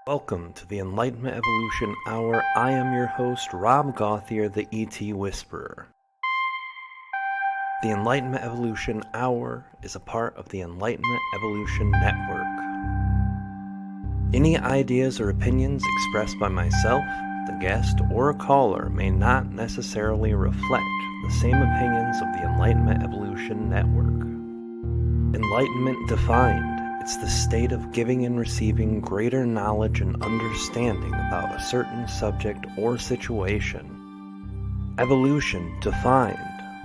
Welcome to the Enlightenment Evolution Hour. I am your host, Rob Gauthier the ET Whisperer. The Enlightenment Evolution Hour is a part of the Enlightenment Evolution Network. Any ideas or opinions expressed by myself, the guest, or a caller may not necessarily reflect the same opinions of the Enlightenment Evolution Network. Enlightenment defined. It's the state of giving and receiving greater knowledge and understanding about a certain subject or situation. Evolution defined.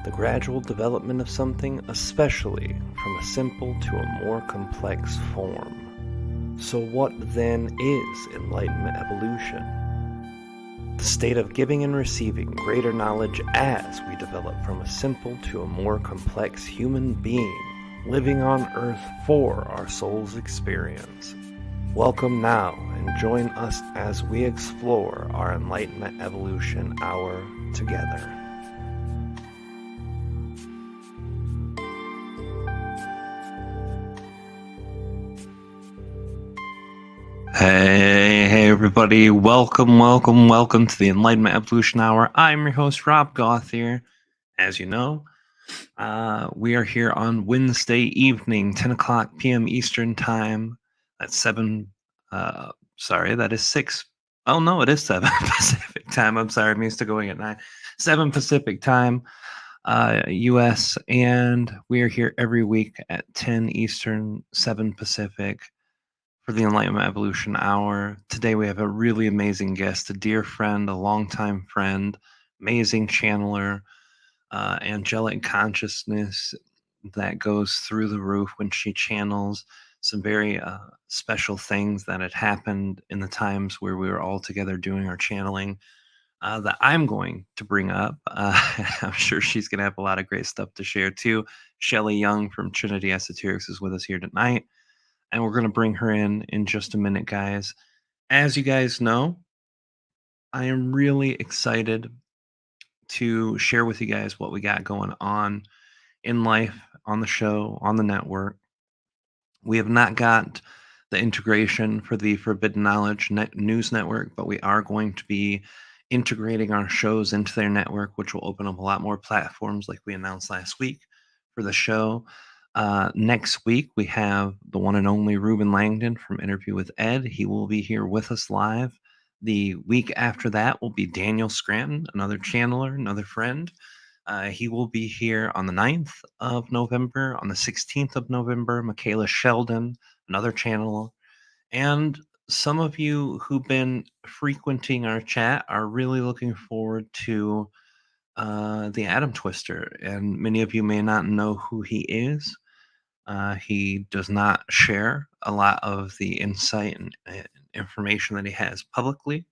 The gradual development of something, especially from a simple to a more complex form. So what then is Enlightenment Evolution? The state of giving and receiving greater knowledge as we develop from a simple to a more complex human being, living on Earth for our soul's experience. Welcome now and join us as we explore our Enlightenment Evolution Hour together. Hey everybody, welcome to the Enlightenment Evolution Hour. I'm your host, Rob Gauthier. As you know, we are here on Wednesday evening, 10 o'clock p.m. Eastern Time. That's 7, that is 6. Oh, no, it is 7 Pacific Time. I'm sorry, I'm used to going at 9. 7 Pacific Time, U.S., and we are here every week at 10 Eastern, 7 Pacific for the Enlightenment Evolution Hour. Today we have a really amazing guest, a dear friend, a longtime friend, amazing channeler, angelic consciousness that goes through the roof when she channels some very special things that had happened in the times where we were all together doing our channeling that I'm going to bring up. I'm sure she's going to have a lot of great stuff to share too. Shelley Young from Trinity Esoterics is with us here tonight, and we're going to bring her in just a minute, guys. As you guys know, I am really excited to share with you guys what we got going on in life, on the show, on the network. We have not got the integration for the Forbidden Knowledge News Network, but we are going to be integrating our shows into their network, which will open up a lot more platforms like we announced last week for the show. Next week, we have the one and only Ruben Langdon from Interview with Ed. He will be here with us live. The week after that will be Daniel Scranton, another channeler, another friend. He will be here on the 9th of November. On the 16th of November, Michaela Sheldon, another channeler. And some of you who've been frequenting our chat are really looking forward to the Atom Twister. And many of you may not know who he is. He does not share a lot of the insight and information that he has publicly,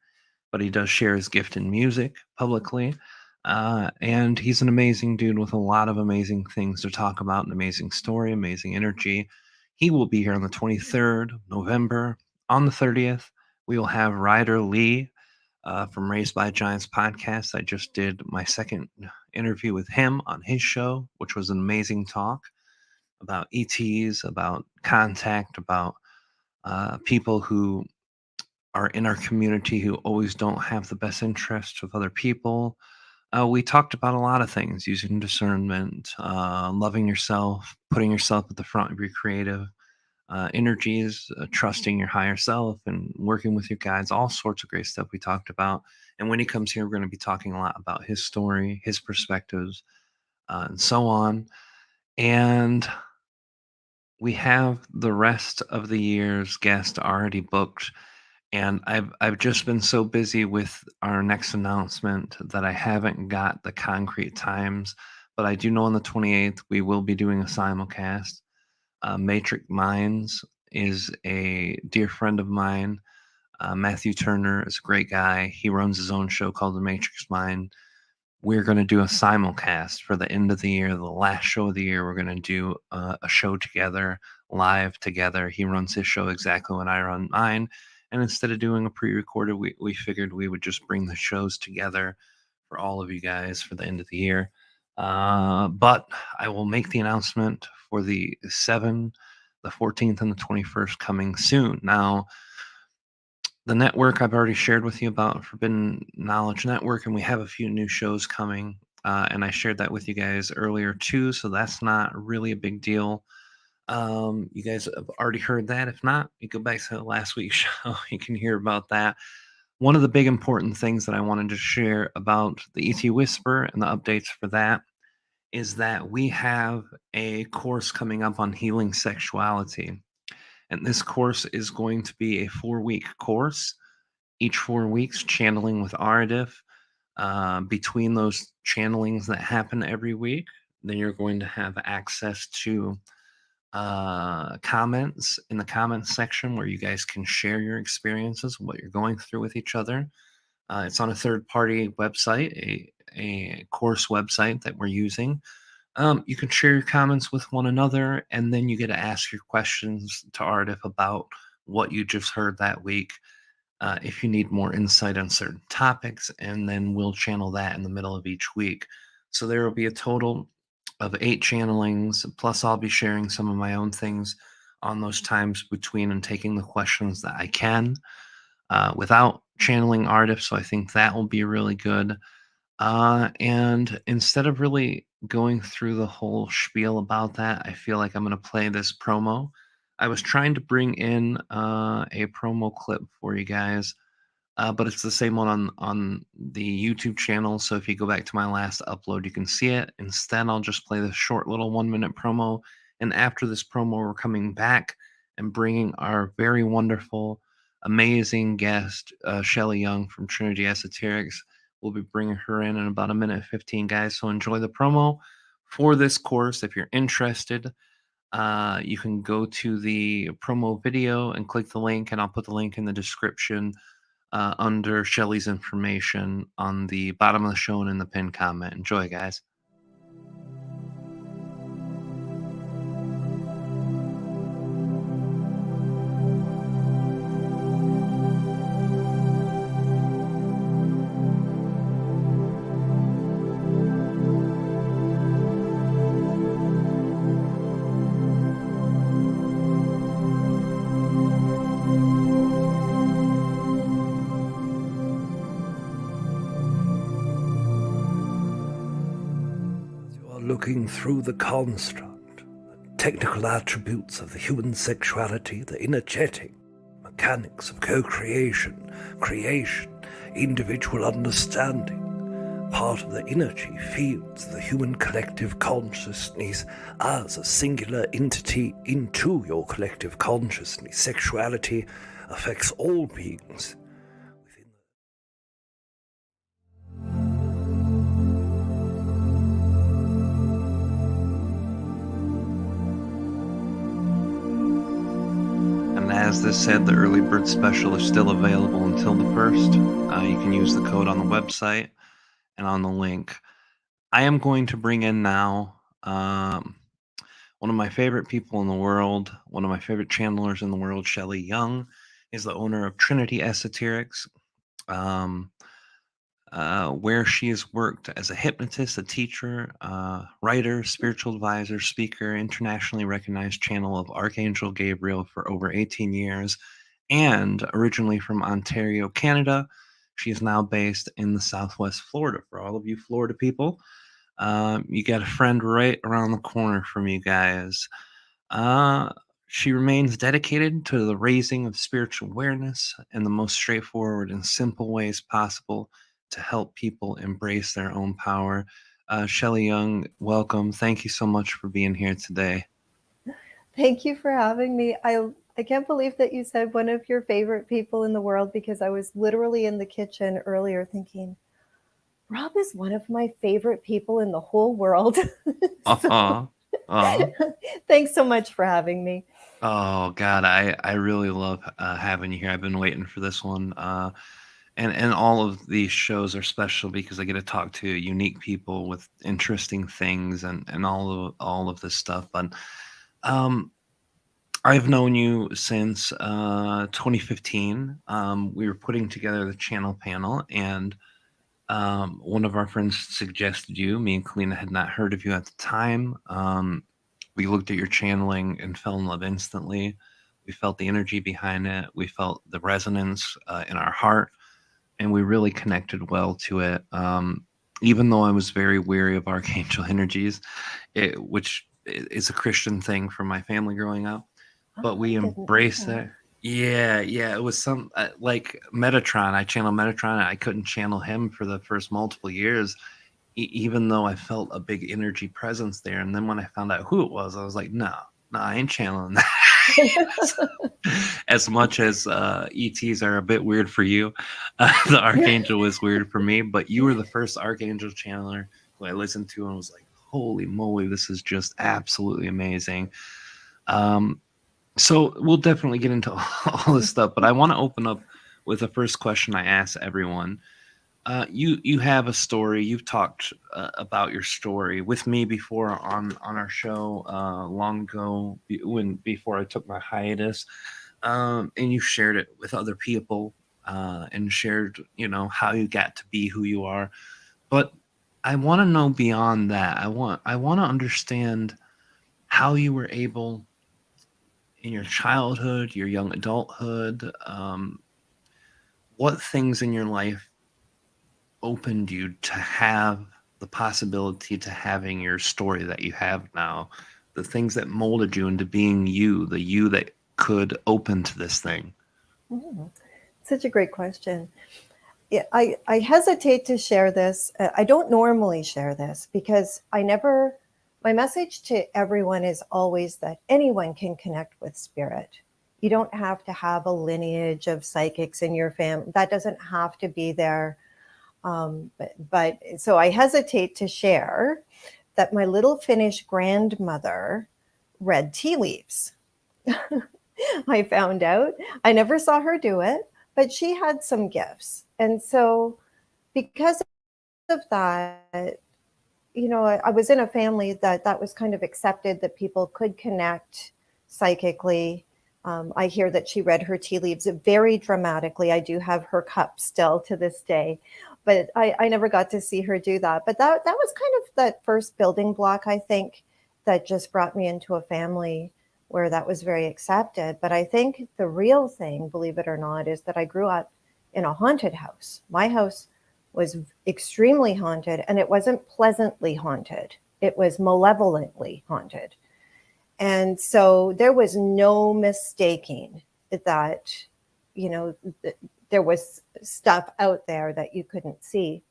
but he does share his gift in music publicly. And he's an amazing dude with a lot of amazing things to talk about, an amazing story, amazing energy. He will be here on the 23rd of November. On the 30th, we will have Ryder Lee from Raised by Giants podcast. I just did my second interview with him on his show, which was an amazing talk about ETs, about contact, about people who are in our community who always don't have the best interests of other people. We talked about a lot of things, using discernment, loving yourself, putting yourself at the front of your creative energies, trusting your higher self, and working with your guides, all sorts of great stuff we talked about. And when he comes here, we're going to be talking a lot about his story, his perspectives, and so on. And we have the rest of the year's guest already booked, and I've just been so busy with our next announcement that I haven't got the concrete times. But I do know on the 28th we will be doing a simulcast. Matrix Minds is a dear friend of mine. Matthew Turner is a great guy. He runs his own show called The Matrix Mind. We're going to do a simulcast for the end of the year, the last show of the year. We're going to do a show together, live together. He runs his show exactly when I run mine. And instead of doing a pre-recorded, we figured we would just bring the shows together for all of you guys for the end of the year. But I will make the announcement for the 7, the 14th, and the 21st coming soon. Now, The network I've already shared with you about, Forbidden Knowledge Network, and we have a few new shows coming. And I shared that with you guys earlier too, so that's not really a big deal. You guys have already heard that. If not, you go back to last week's show. You can hear about that. One of the big important things that I wanted to share about the ET Whisperer and the updates for that is that we have a course coming up on healing sexuality. And this course is going to be a 4-week course, each 4 weeks, channeling with Aridif. Between those channelings that happen every week, then you're going to have access to comments in the comments section where you guys can share your experiences, what you're going through with each other. It's on a third party website, a course website that we're using. You can share your comments with one another, and then you get to ask your questions to Ardif about what you just heard that week. If you need more insight on certain topics, and then we'll channel that in the middle of each week. So there will be a total of 8 channelings, plus I'll be sharing some of my own things on those times between and taking the questions that I can without channeling Ardif. So I think that will be really good. And instead of really going through the whole spiel about that, I feel like I'm going to play this promo. I was trying to bring in a promo clip for you guys, but it's the same one on the YouTube channel. So if you go back to my last upload, you can see it. Instead, I'll just play this short little 1-minute promo. And after this promo, we're coming back and bringing our very wonderful, amazing guest, Shelley Young from Trinity Esoterics. We'll be bringing her in about 1:15, guys. So enjoy the promo for this course. If you're interested, you can go to the promo video and click the link, and I'll put the link in the description under Shelly's information on the bottom of the show and in the pinned comment. Enjoy, guys. Looking through the construct, the technical attributes of the human sexuality, the energetic mechanics of co-creation, creation, individual understanding, part of the energy fields the human collective consciousness as a singular entity into your collective consciousness. Sexuality affects all beings. As this said, the early bird special is still available until the 1st. You can use the code on the website and on the link. I am going to bring in now one of my favorite people in the world, one of my favorite channelers in the world, Shelley Young, is the owner of Trinity Esoterics, where she has worked as a hypnotist, a teacher, writer, spiritual advisor, speaker, internationally recognized channel of Archangel Gabriel for over 18 years, and originally from Ontario, Canada. She is now based in the Southwest Florida. For all of you Florida people, you got a friend right around the corner from you guys. She remains dedicated to the raising of spiritual awareness in the most straightforward and simple ways possible to help people embrace their own power. Shelley Young, welcome. Thank you so much for being here today. Thank you for having me. I can't believe that you said one of your favorite people in the world, because I was literally in the kitchen earlier thinking, Rob is one of my favorite people in the whole world. Thanks so much for having me. Oh God, I really love having you here. I've been waiting for this one. And all of these shows are special because I get to talk to unique people with interesting things and all of this stuff. But I've known you since 2015. We were putting together the channel panel, and one of our friends suggested you. Me and Kalina had not heard of you at the time. We looked at your channeling and fell in love instantly. We felt the energy behind it. We felt the resonance in our heart, and we really connected well to it. Even though I was very weary of archangel energies, which is a Christian thing from my family growing up, but we I didn't know embraced that. it. Yeah, yeah, it was some like Metatron. I channeled Metatron. And I couldn't channel him for the first multiple years, even though I felt a big energy presence there. And then when I found out who it was, I was like, no, no, I ain't channeling that. As much as ETs are a bit weird for you, the Archangel was weird for me. But you were the first Archangel channeler who I listened to and was like, holy moly, this is just absolutely amazing. So we'll definitely get into all this stuff, but I want to open up with the first question I ask everyone. You have a story. You've talked about your story with me before on our show long ago, before I took my hiatus, and you shared it with other people and shared how you got to be who you are. But I want to know beyond that. I want to understand how you were able in your childhood, your young adulthood, what things in your life opened you to have the possibility to having your story that you have now, the things that molded you into being you, the you that could open to this thing? Such a great question. Yeah, I hesitate to share this. I don't normally share this because my message to everyone is always that anyone can connect with spirit. You don't have to have a lineage of psychics in your family. That doesn't have to be there. But so I hesitate to share that my little Finnish grandmother read tea leaves. I found out. I never saw her do it, but she had some gifts. And so because of that, I was in a family that was kind of accepted that people could connect psychically. I hear that she read her tea leaves very dramatically. I do have her cup still to this day, but I never got to see her do that. But that was kind of that first building block, I think, that just brought me into a family where that was very accepted. But I think the real thing, believe it or not, is that I grew up in a haunted house. My house was extremely haunted, and it wasn't pleasantly haunted. It was malevolently haunted. And so there was no mistaking that, there was stuff out there that you couldn't see.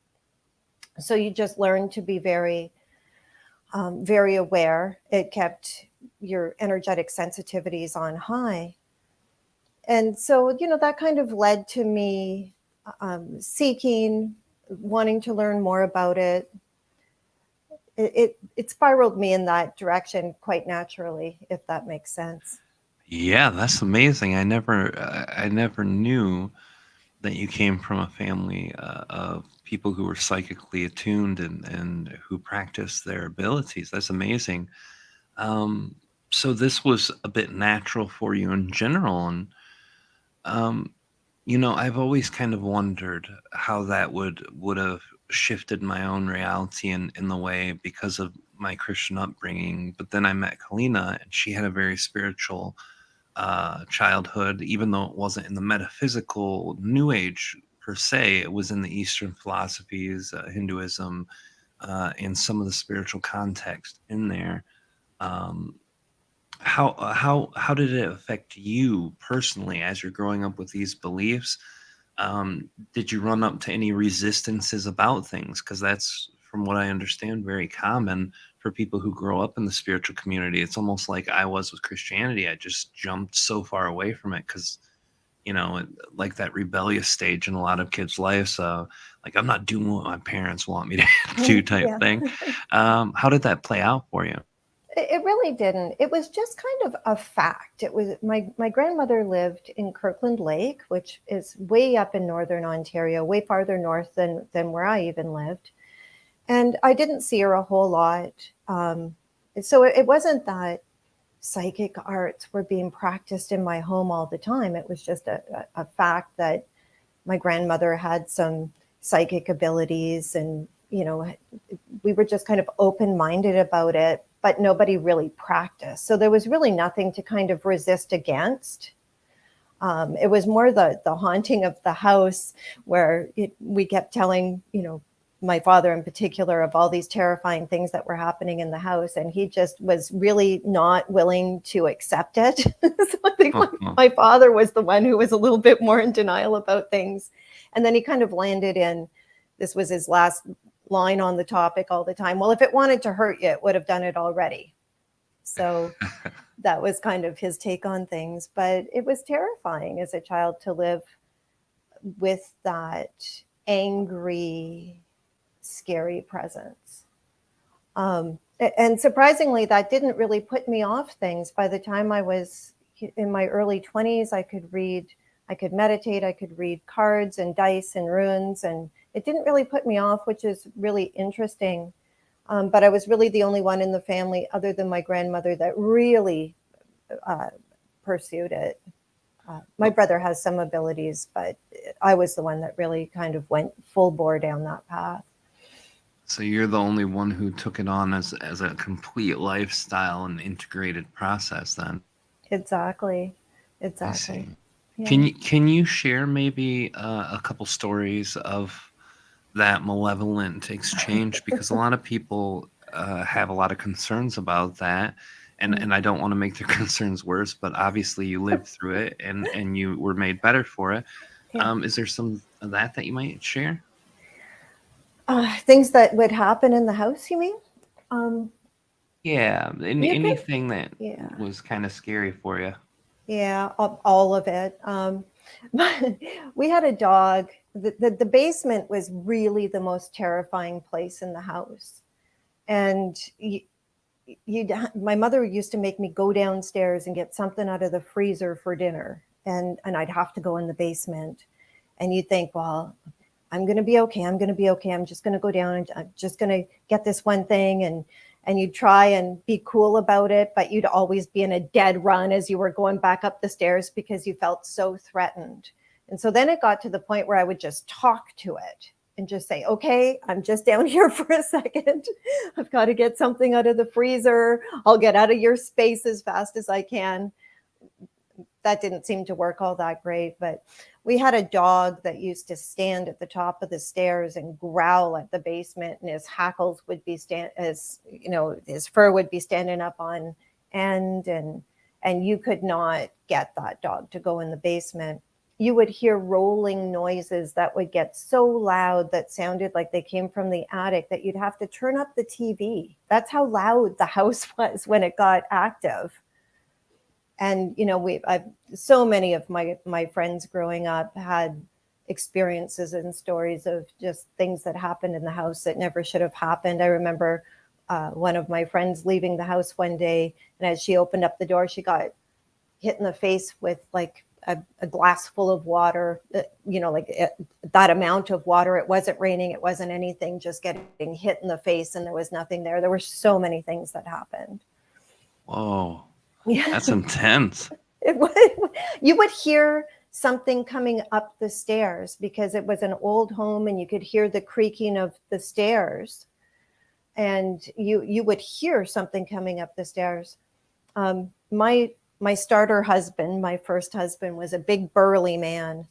So you just learned to be very, very aware. It kept your energetic sensitivities on high. And so, that kind of led to me seeking, wanting to learn more about it. It spiraled me in that direction quite naturally, if that makes sense. Yeah, that's amazing. I never knew that you came from a family of people who were psychically attuned and who practiced their abilities. That's amazing. Um, so this was a bit natural for you in general, and um, I've always kind of wondered how that would have shifted my own reality in the way because of my Christian upbringing. But then I met Kalina, and she had a very spiritual childhood, even though it wasn't in the metaphysical New Age per se. It was in the Eastern philosophies, Hinduism, and some of the spiritual context in there. Um, how did it affect you personally as you're growing up with these beliefs? Did you run up to any resistances about things? Because that's, from what I understand, very common for people who grow up in the spiritual community. It's almost like I was with Christianity. I just jumped so far away from it because, like that rebellious stage in a lot of kids' lives. Like, I'm not doing what my parents want me to do type Yeah. thing. How did that play out for you? It really didn't. It was just kind of a fact. It was my grandmother lived in Kirkland Lake, which is way up in northern Ontario, way farther north than where I even lived. And I didn't see her a whole lot. So it wasn't that psychic arts were being practiced in my home all the time. It was just a fact that my grandmother had some psychic abilities, and we were just kind of open-minded about it. but nobody really practiced. So there was really nothing to kind of resist against. It was more the haunting of the house where we kept telling, my father in particular, of all these terrifying things that were happening in the house. And he just was really not willing to accept it. So I think my father was the one who was a little bit more in denial about things. And then he kind of landed in, this was his last line on the topic all the time. Well, if it wanted to hurt you, it would have done it already. So that was kind of his take on things. But it was terrifying as a child to live with that angry, scary presence. And surprisingly, that didn't really put me off things. By the time I was in my early 20s, I could read, I could meditate, I could read cards and dice and runes, and it didn't really put me off, which is really interesting. But I was really the only one in the family, other than my grandmother, that really pursued it. My brother has some abilities, but I was the one that really kind of went full bore down that path. So you're the only one who took it on as a complete lifestyle and integrated process then. Exactly. I see. Yeah. Can you share maybe a couple stories of that malevolent exchange? Because a lot of people have a lot of concerns about that. And I don't want to make their concerns worse, but obviously you lived through it and you were made better for it. Yeah. Is there some of that you might share? Things that would happen in the house, you mean? Yeah, anything that Yeah. was kind of scary for you. Yeah, all of it. We had a dog. The basement was really the most terrifying place in the house. And my mother used to make me go downstairs and get something out of the freezer for dinner. And I'd have to go in the basement. And you'd think, well, I'm going to be okay. I'm going to be okay. I'm just going to go down and I'm just going to get this one thing. And you'd try and be cool about it, but you'd always be in a dead run as you were going back up the stairs because you felt so threatened. And so then it got to the point where I would just talk to it and just say, okay, I'm just down here for a second. I've got to get something out of the freezer. I'll get out of your space as fast as I can. That didn't seem to work all that great, but we had a dog that used to stand at the top of the stairs and growl at the basement, and his hackles would be his fur would be standing up on end, and you could not get that dog to go in the basement. You would hear rolling noises that would get so loud that sounded like they came from the attic that you'd have to turn up the TV. That's how loud the house was when it got active. And, so many of my friends growing up had experiences and stories of just things that happened in the house that never should have happened. I remember one of my friends leaving the house one day, and as she opened up the door, she got hit in the face with like a glass full of water, that amount of water. It wasn't raining. It wasn't anything, just getting hit in the face, and there was nothing there. There were so many things that happened. Whoa. Yeah. That's intense. You would hear something coming up the stairs because it was an old home and you could hear the creaking of the stairs, and you would hear something coming up the stairs. My starter husband, my first husband, was a big burly man,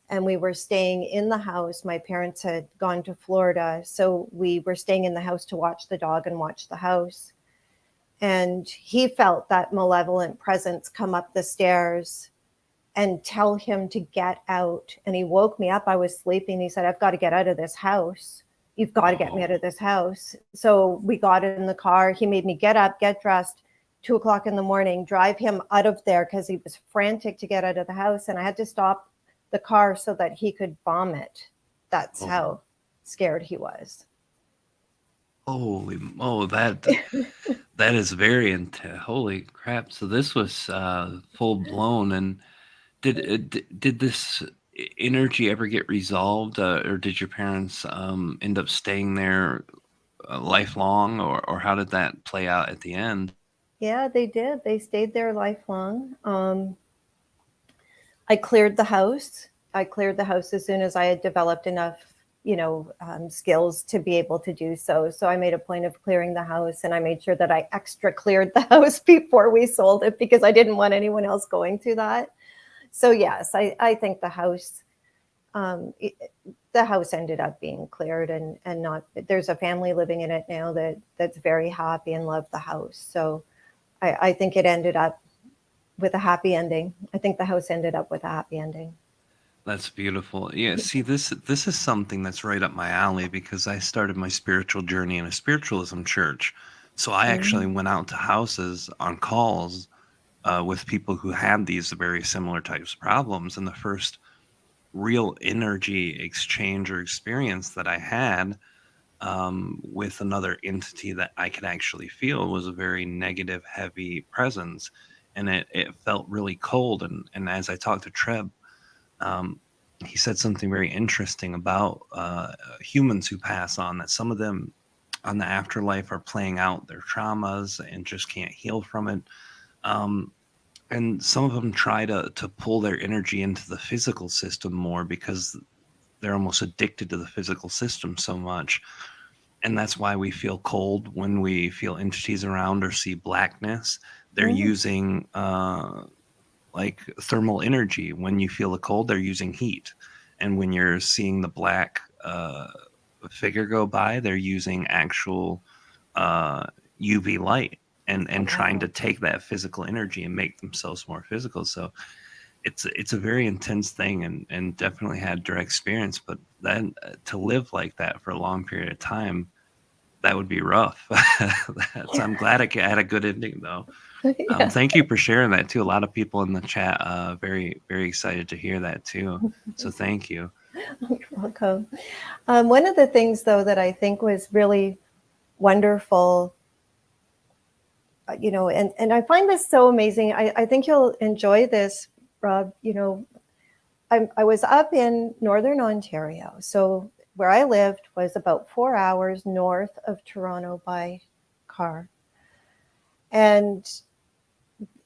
and we were staying in the house. My parents had gone to Florida, so we were staying in the house to watch the dog and watch the house. And he felt that malevolent presence come up the stairs and tell him to get out. And he woke me up. I was sleeping. He said, I've got to get out of this house. You've got to get me out of this house. So we got in the car. He made me get up, get dressed, 2:00 in the morning, drive him out of there because he was frantic to get out of the house. And I had to stop the car so that he could vomit. That's how scared he was. Holy, that is very intense. Holy crap! So this was full blown. And did this energy ever get resolved, or did your parents end up staying there lifelong, or how did that play out at the end? Yeah, they did. They stayed there lifelong. I cleared the house. I cleared the house as soon as I had developed enough, skills to be able to do so. So I made a point of clearing the house, and I made sure that I extra cleared the house before we sold it, because I didn't want anyone else going through that. So yes, I think the house ended up being cleared, and not, there's a family living in it now that's very happy and love the house. So I think it ended up with a happy ending. I think the house ended up with a happy ending. That's beautiful. Yeah, see, this is something that's right up my alley, because I started my spiritual journey in a spiritualism church. So I actually went out to houses on calls with people who had these very similar types of problems. And the first real energy exchange or experience that I had with another entity that I could actually feel was a very negative, heavy presence. And it felt really cold. And as I talked to Treb, he said something very interesting about humans who pass on, that some of them on the afterlife are playing out their traumas and just can't heal from it. And some of them try to pull their energy into the physical system more, because they're almost addicted to the physical system so much. And that's why we feel cold when we feel entities around or see blackness. They're using like thermal energy. When you feel the cold, they're using heat. And when you're seeing the black figure go by, they're using actual UV light, and trying to take that physical energy and make themselves more physical. So it's a very intense thing, and definitely had direct experience. But then to live like that for a long period of time, that would be rough. I'm glad it had a good ending, though. Yeah. Thank you for sharing that too. A lot of people in the chat very, very excited to hear that too. So thank you. You're welcome. One of the things, though, that I think was really wonderful, and I find this so amazing. I think you'll enjoy this, Rob. I was up in Northern Ontario. So where I lived was about 4 hours north of Toronto by car. And,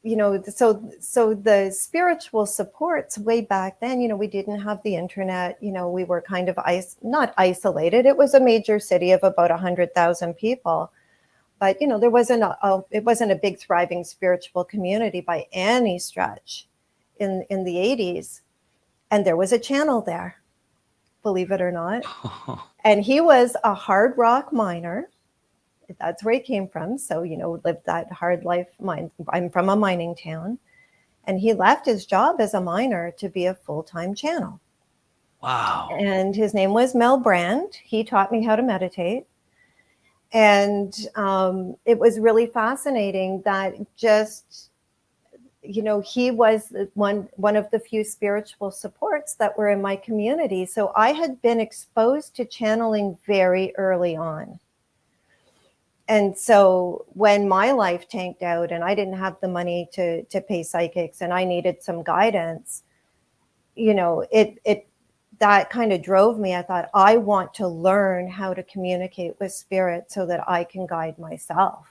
so the spiritual supports way back then, we didn't have the internet, we were kind of not isolated. It was a major city of about 100,000 people. But, there wasn't it wasn't a big thriving spiritual community by any stretch in the 80s. And there was a channel there, believe it or not. And he was a hard rock miner. That's where he came from. So, lived that hard life. I'm from a mining town. And he left his job as a miner to be a full-time channel. Wow. And his name was Mel Brand. He taught me how to meditate. And it was really fascinating that just, he was one of the few spiritual supports that were in my community. So I had been exposed to channeling very early on. And so when my life tanked out and I didn't have the money to pay psychics and I needed some guidance, that kind of drove me. I thought, I want to learn how to communicate with spirit so that I can guide myself.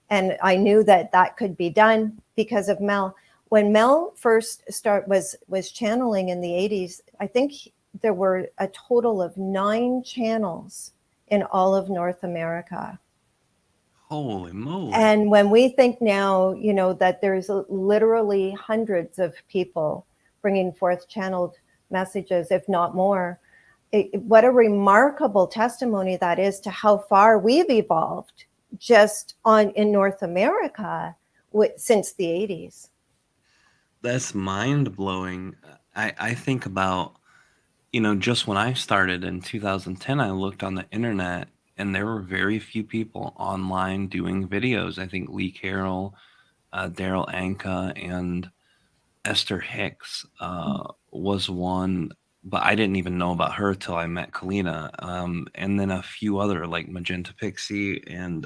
And I knew that could be done because of Mel. When Mel first was channeling in the 80s, I think there were a total of 9 channels in all of North America. Holy moly. And when we think now, that there's literally hundreds of people bringing forth channeled messages, if not more, what a remarkable testimony that is to how far we've evolved just in North America since the 80s. That's mind-blowing. I think about, just when I started in 2010, I looked on the internet and there were very few people online doing videos. I think Lee Carroll, Daryl Anka, and Esther Hicks was one, but I didn't even know about her till I met Kalina. And then a few other like Magenta Pixie and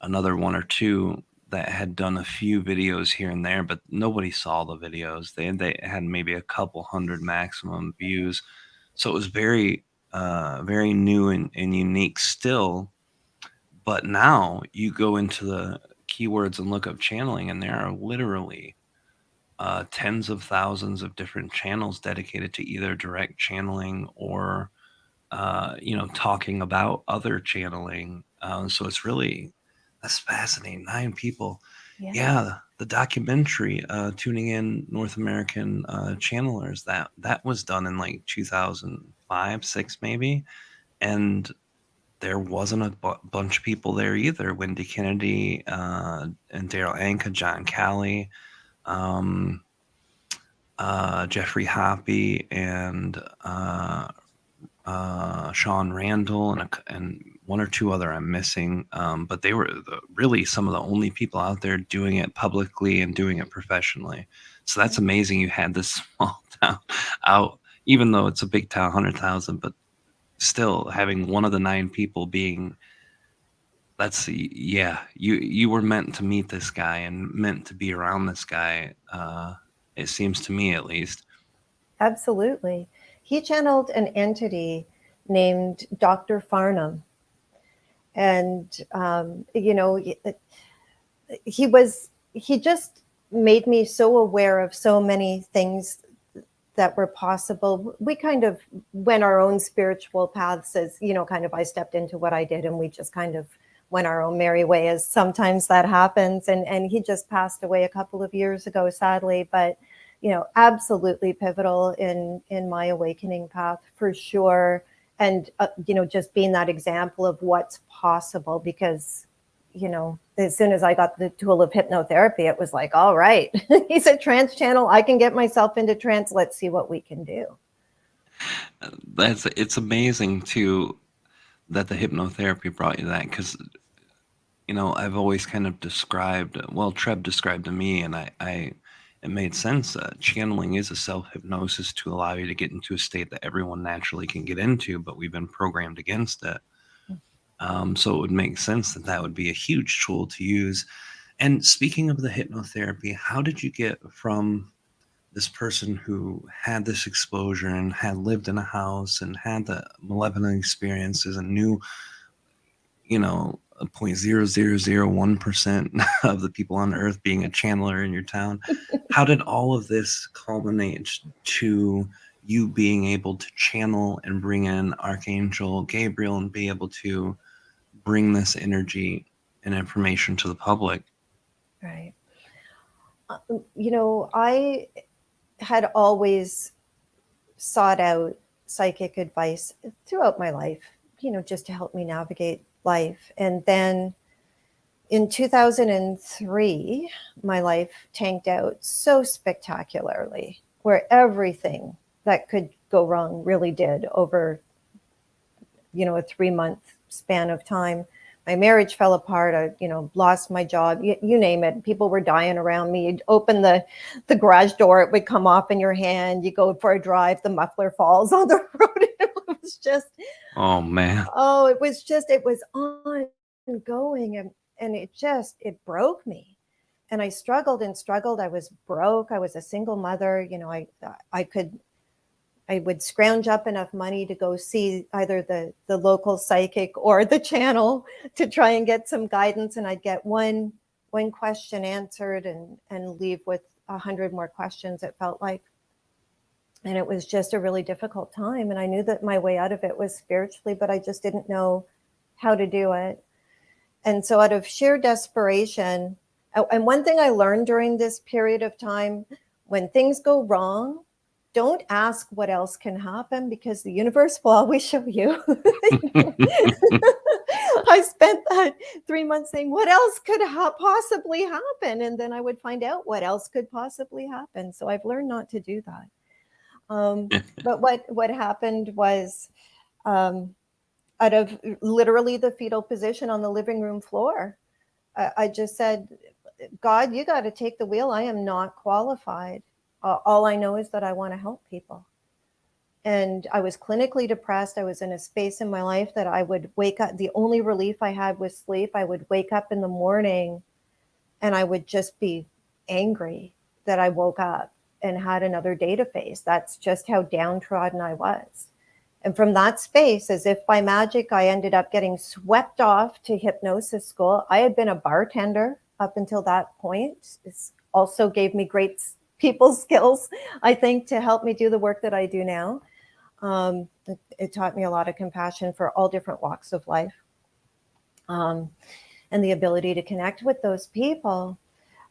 another one or two that had done a few videos here and there, but nobody saw the videos. They had maybe a couple hundred maximum views. So it was very, very new and unique still. But now you go into the keywords and look up channeling, and there are literally tens of thousands of different channels dedicated to either direct channeling or talking about other channeling. So it's really, that's fascinating. 9 people. Yeah. Yeah, the documentary, Tuning In North American Channelers, that was done in like 2005, 6 maybe. And there wasn't a bunch of people there either. Wendy Kennedy and Daryl Anka, John Callie, um, Jeffrey Hoppy, and Sean Randall, and 1 or 2 other I'm missing. But they were really some of the only people out there doing it publicly and doing it professionally. So that's amazing. You had this small town out, even though it's a big town, 100,000, but still having one of the 9 people being, you were meant to meet this guy and meant to be around this guy. It seems to me, at least. Absolutely. He channeled an entity named Dr. Farnham. And, he just made me so aware of so many things that were possible. We kind of went our own spiritual paths as, I stepped into what I did and we just kind of went our own merry way, as sometimes that happens. And he just passed away a couple of years ago, sadly, but absolutely pivotal in my awakening path for sure. And, just being that example of what's possible, because, as soon as I got the tool of hypnotherapy, it was like, all right, he's a trance channel. I can get myself into trance. Let's see what we can do. It's amazing too that the hypnotherapy brought you that, because I've always kind of Treb described to me, and it made sense. Channeling is a self-hypnosis to allow you to get into a state that everyone naturally can get into, but we've been programmed against it. So it would make sense that would be a huge tool to use. And speaking of the hypnotherapy, how did you get from this person who had this exposure and had lived in a house and had the malevolent experiences and knew, 0.0001% of the people on Earth being a channeler in your town? How did all of this culminate to you being able to channel and bring in Archangel Gabriel and be able to bring this energy and information to the public? Right. I had always sought out psychic advice throughout my life, just to help me navigate life. And then in 2003, my life tanked out so spectacularly, where everything that could go wrong really did over, a 3-month span of time. My marriage fell apart. I, lost my job. You name it. People were dying around me. You'd open the garage door, it would come off in your hand. You go for a drive, the muffler falls on the road. It was just, oh man. Oh, it was ongoing, and it broke me. And I struggled and struggled. I was broke. I was a single mother. I would scrounge up enough money to go see either the local psychic or the channel to try and get some guidance. And I'd get one question answered and leave with 100 more questions, it felt like. And it was just a really difficult time. And I knew that my way out of it was spiritually, but I just didn't know how to do it. And so out of sheer desperation, and one thing I learned during this period of time, when things go wrong, don't ask what else can happen, because the universe will always show you. I spent that 3 months saying, what else could possibly happen? And then I would find out what else could possibly happen. So I've learned not to do that. But what happened was, out of literally the fetal position on the living room floor, I just said, God, you got to take the wheel. I am not qualified. All I know is that I want to help people. And I was clinically depressed. I was in a space in my life that I would wake up. The only relief I had was sleep. I would wake up in the morning and I would just be angry that I woke up and had another day to face. That's just how downtrodden I was. And from that space, as if by magic, I ended up getting swept off to hypnosis school. I had been a bartender up until that point. It also gave me great people skills, I think, to help me do the work that I do now. It taught me a lot of compassion for all different walks of life, and the ability to connect with those people.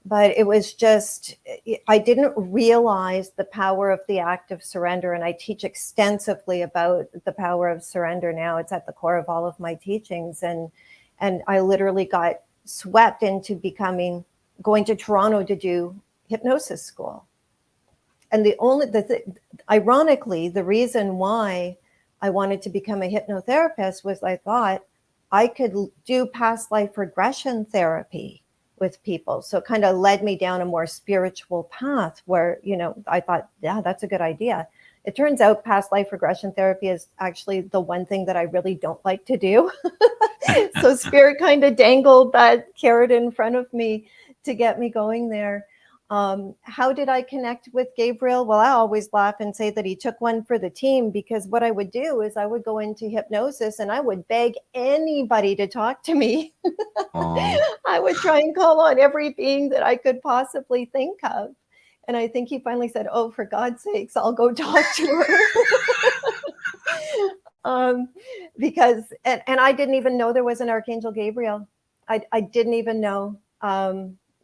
But it was just, I didn't realize the power of the act of surrender. And I teach extensively about the power of surrender now. It's at the core of all of my teachings. And I literally got swept into going to Toronto to do hypnosis school. And ironically, the reason why I wanted to become a hypnotherapist was I thought I could do past life regression therapy with people. So it kind of led me down a more spiritual path where, I thought, yeah, that's a good idea. It turns out past life regression therapy is actually the one thing that I really don't like to do. So spirit kind of dangled that carrot in front of me to get me going there. How did I connect with Gabriel? Well, I always laugh and say that he took one for the team, because what I would do is I would go into hypnosis and I would beg anybody to talk to me. I would try and call on every being that I could possibly think of. And I think he finally said, oh, for God's sakes, I'll go talk to her. Because I didn't even know there was an Archangel Gabriel. I didn't even know.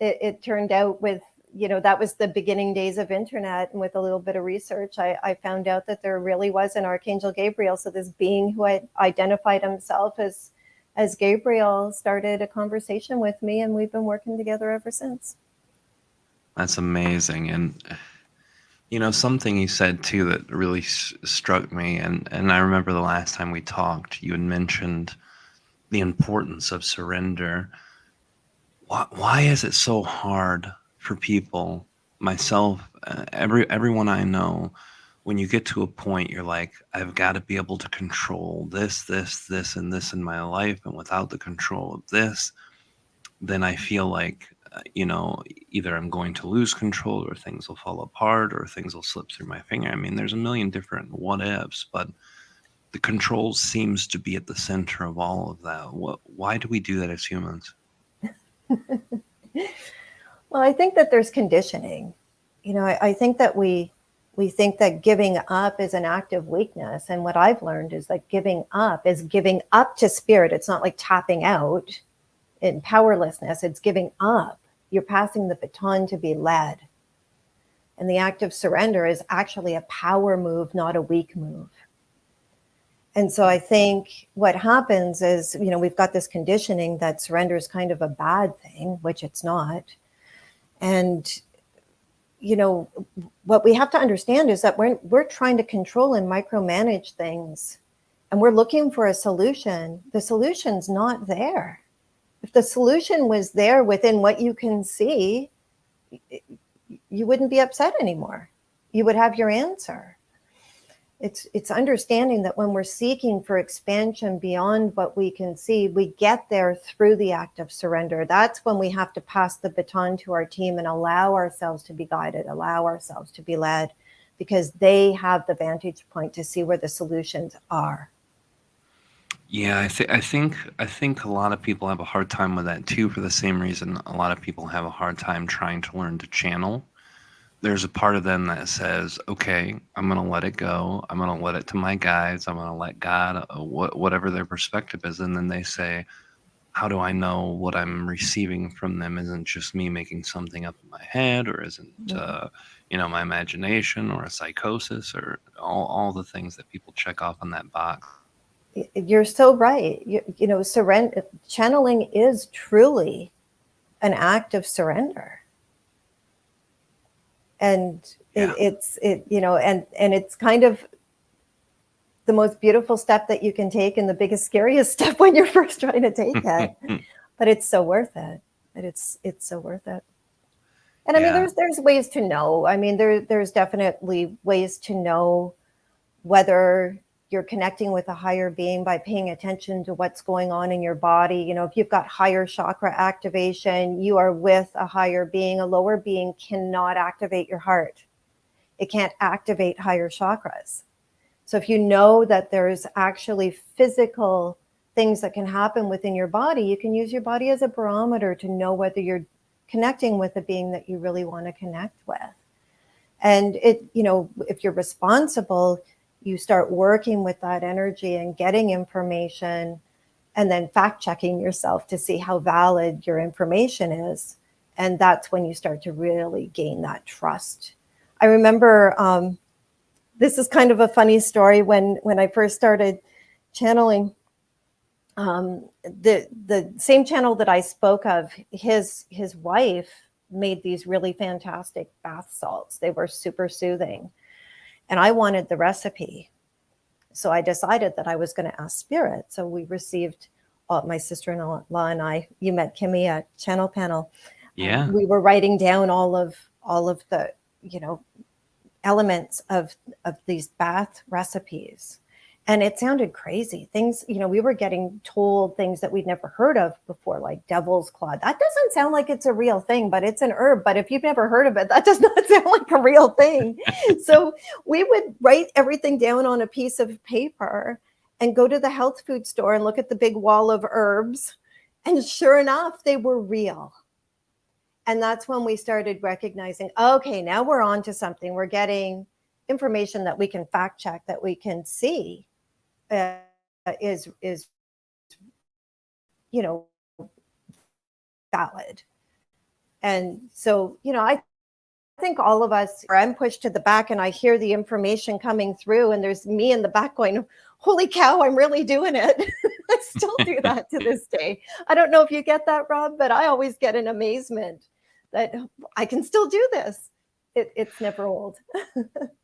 It turned out with, that was the beginning days of internet. And with a little bit of research, I found out that there really was an Archangel Gabriel. So this being who had identified himself as Gabriel started a conversation with me, and we've been working together ever since. That's amazing. And, something you said too that really struck me. And I remember the last time we talked, you had mentioned the importance of surrender. Why is it so hard for people, myself, everyone I know, when you get to a point, you're like, I've got to be able to control this, and this in my life. And without the control of this, then I feel like, either I'm going to lose control, or things will fall apart, or things will slip through my finger. I mean, there's a million different what ifs, but the control seems to be at the center of all of that. Why do we do that as humans? Well, I think that there's conditioning. I think that we think that giving up is an act of weakness. And what I've learned is that giving up is giving up to spirit. It's not like tapping out in powerlessness. It's giving up. You're passing the baton to be led. And the act of surrender is actually a power move, not a weak move. And so I think what happens is, we've got this conditioning that surrender is kind of a bad thing, which it's not. And, what we have to understand is that we're trying to control and micromanage things, and we're looking for a solution. The solution's not there. If the solution was there within what you can see, you wouldn't be upset anymore. You would have your answer. It's understanding that when we're seeking for expansion beyond what we can see, we get there through the act of surrender. That's when we have to pass the baton to our team and allow ourselves to be guided, allow ourselves to be led, because they have the vantage point to see where the solutions are. Yeah, I think a lot of people have a hard time with that too, for the same reason a lot of people have a hard time trying to learn to channel. There's a part of them that says, okay, I'm going to let it go. I'm going to let it to my guides. I'm going to let God, whatever their perspective is. And then they say, how do I know what I'm receiving from them isn't just me making something up in my head, or isn't, my imagination, or a psychosis, or all the things that people check off on that box. You're so right. Surrender, channeling is truly an act of surrender. And it's kind of the most beautiful step that you can take, and the biggest, scariest step when you're first trying to take it. But it's so worth it. It's so worth it. And I mean, there's ways to know. I mean, there's definitely ways to know whether you're connecting with a higher being by paying attention to what's going on in your body. If you've got higher chakra activation, you are with a higher being. A lower being cannot activate your heart. It can't activate higher chakras. So if you know that there's actually physical things that can happen within your body, you can use your body as a barometer to know whether you're connecting with a being that you really want to connect with. And if you're responsible, you start working with that energy and getting information, and then fact checking yourself to see how valid your information is. And that's when you start to really gain that trust. I remember, this is kind of a funny story. When I first started channeling, the same channel that I spoke of, his wife made these really fantastic bath salts. They were super soothing. And I wanted the recipe. So I decided that I was going to ask Spirit. So we received, my sister-in-law and I, you met Kimmy at Channel Panel. Yeah. We were writing down all of the, elements of these bath recipes. And it sounded crazy. Things, we were getting told things that we'd never heard of before, like devil's claw. That doesn't sound like it's a real thing, but it's an herb. But if you've never heard of it, that does not sound like a real thing. So we would write everything down on a piece of paper and go to the health food store and look at the big wall of herbs. And sure enough, they were real. And that's when we started recognizing, okay, now we're on to something. We're getting information that we can fact check, that we can see is valid. And so, I think all of us, I'm pushed to the back and I hear the information coming through, and there's me in the back going, holy cow, I'm really doing it. I still do that to this day. I don't know if you get that, Rob, but I always get an amazement that I can still do this. It's never old.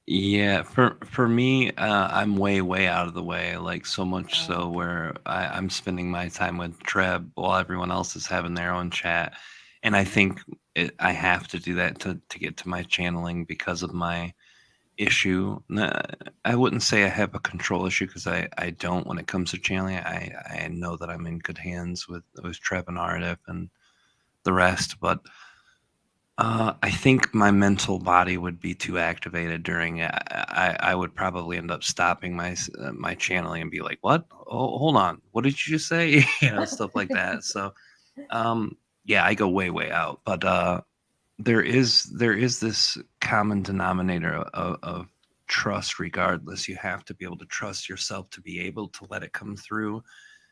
Yeah, for me, I'm way out of the way, like so much so where I'm spending my time with Treb while everyone else is having their own chat. And I think I have to do that to get to my channeling because of my issue. I wouldn't say I have a control issue, because I don't when it comes to channeling. I know that I'm in good hands with Treb and Aridif and the rest, but I think my mental body would be too activated during it. I would probably end up stopping my channeling and be like, "What? Oh, hold on. What did you just say?" Stuff like that. So, yeah, I go way out. But there is this common denominator of trust. Regardless, you have to be able to trust yourself to be able to let it come through,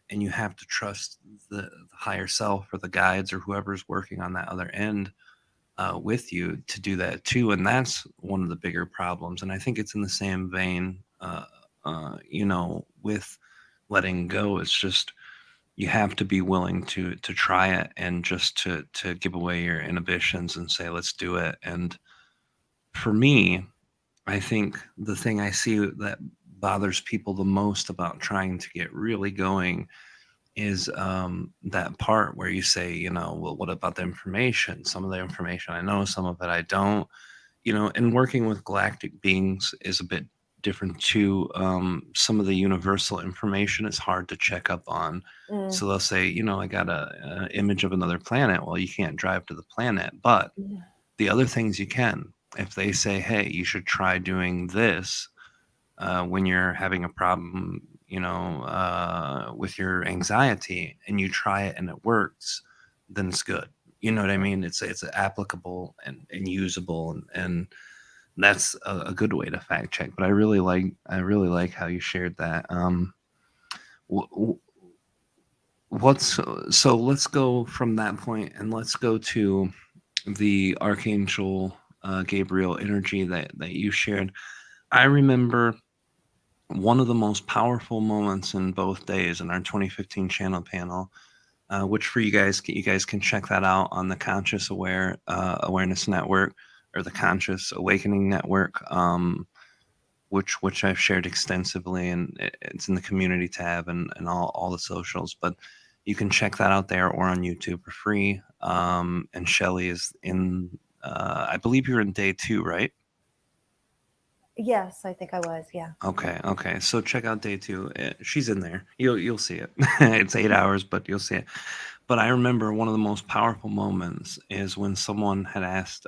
and you have to trust the higher self or the guides or whoever's working on that other end. With you to do that too, and that's one of the bigger problems. And I think it's in the same vein, with letting go. It's just you have to be willing to try it, and just to give away your inhibitions and say, let's do it. And for me, I think the thing I see that bothers people the most about trying to get really going is that part where you say, well, what about the information? Some of the information I know, some of it I don't. And working with galactic beings is a bit different too. Some of the universal information is hard to check up on. So they'll say, I got a image of another planet. Well, you can't drive to the planet, but the other things you can. If they say, hey, you should try doing this when you're having a problem, with your anxiety, and you try it and it works, then it's good. You know what I mean? It's applicable and usable, and that's a good way to fact check. But I really like how you shared that. So let's go from that point, and let's go to the Archangel Gabriel energy that you shared. I remember one of the most powerful moments in both days in our 2015 channel panel, which for you guys can check that out on the Conscious Awareness Network, or the Conscious Awakening Network, which I've shared extensively, and it's in the community tab and all the socials. But you can check that out there or on YouTube for free. And Shelly is in, I believe you're in day 2, right? Yes, I think I was. Yeah. Okay. So check out day 2. She's in there. You'll see it. It's 8 hours, but you'll see it. But I remember one of the most powerful moments is when someone had asked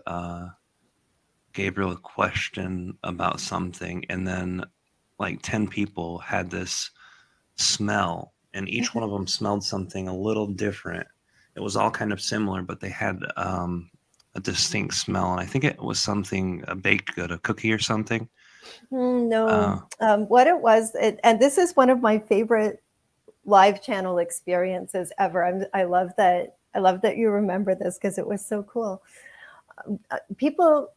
Gabriel a question about something, and then like 10 people had this smell, and each one of them smelled something a little different. It was all kind of similar, but they had a distinct smell, and I think it was something, a baked good, a cookie or something. No, what it was, and this is one of my favorite live channel experiences ever. I love that. I love that you remember this because it was so cool. People,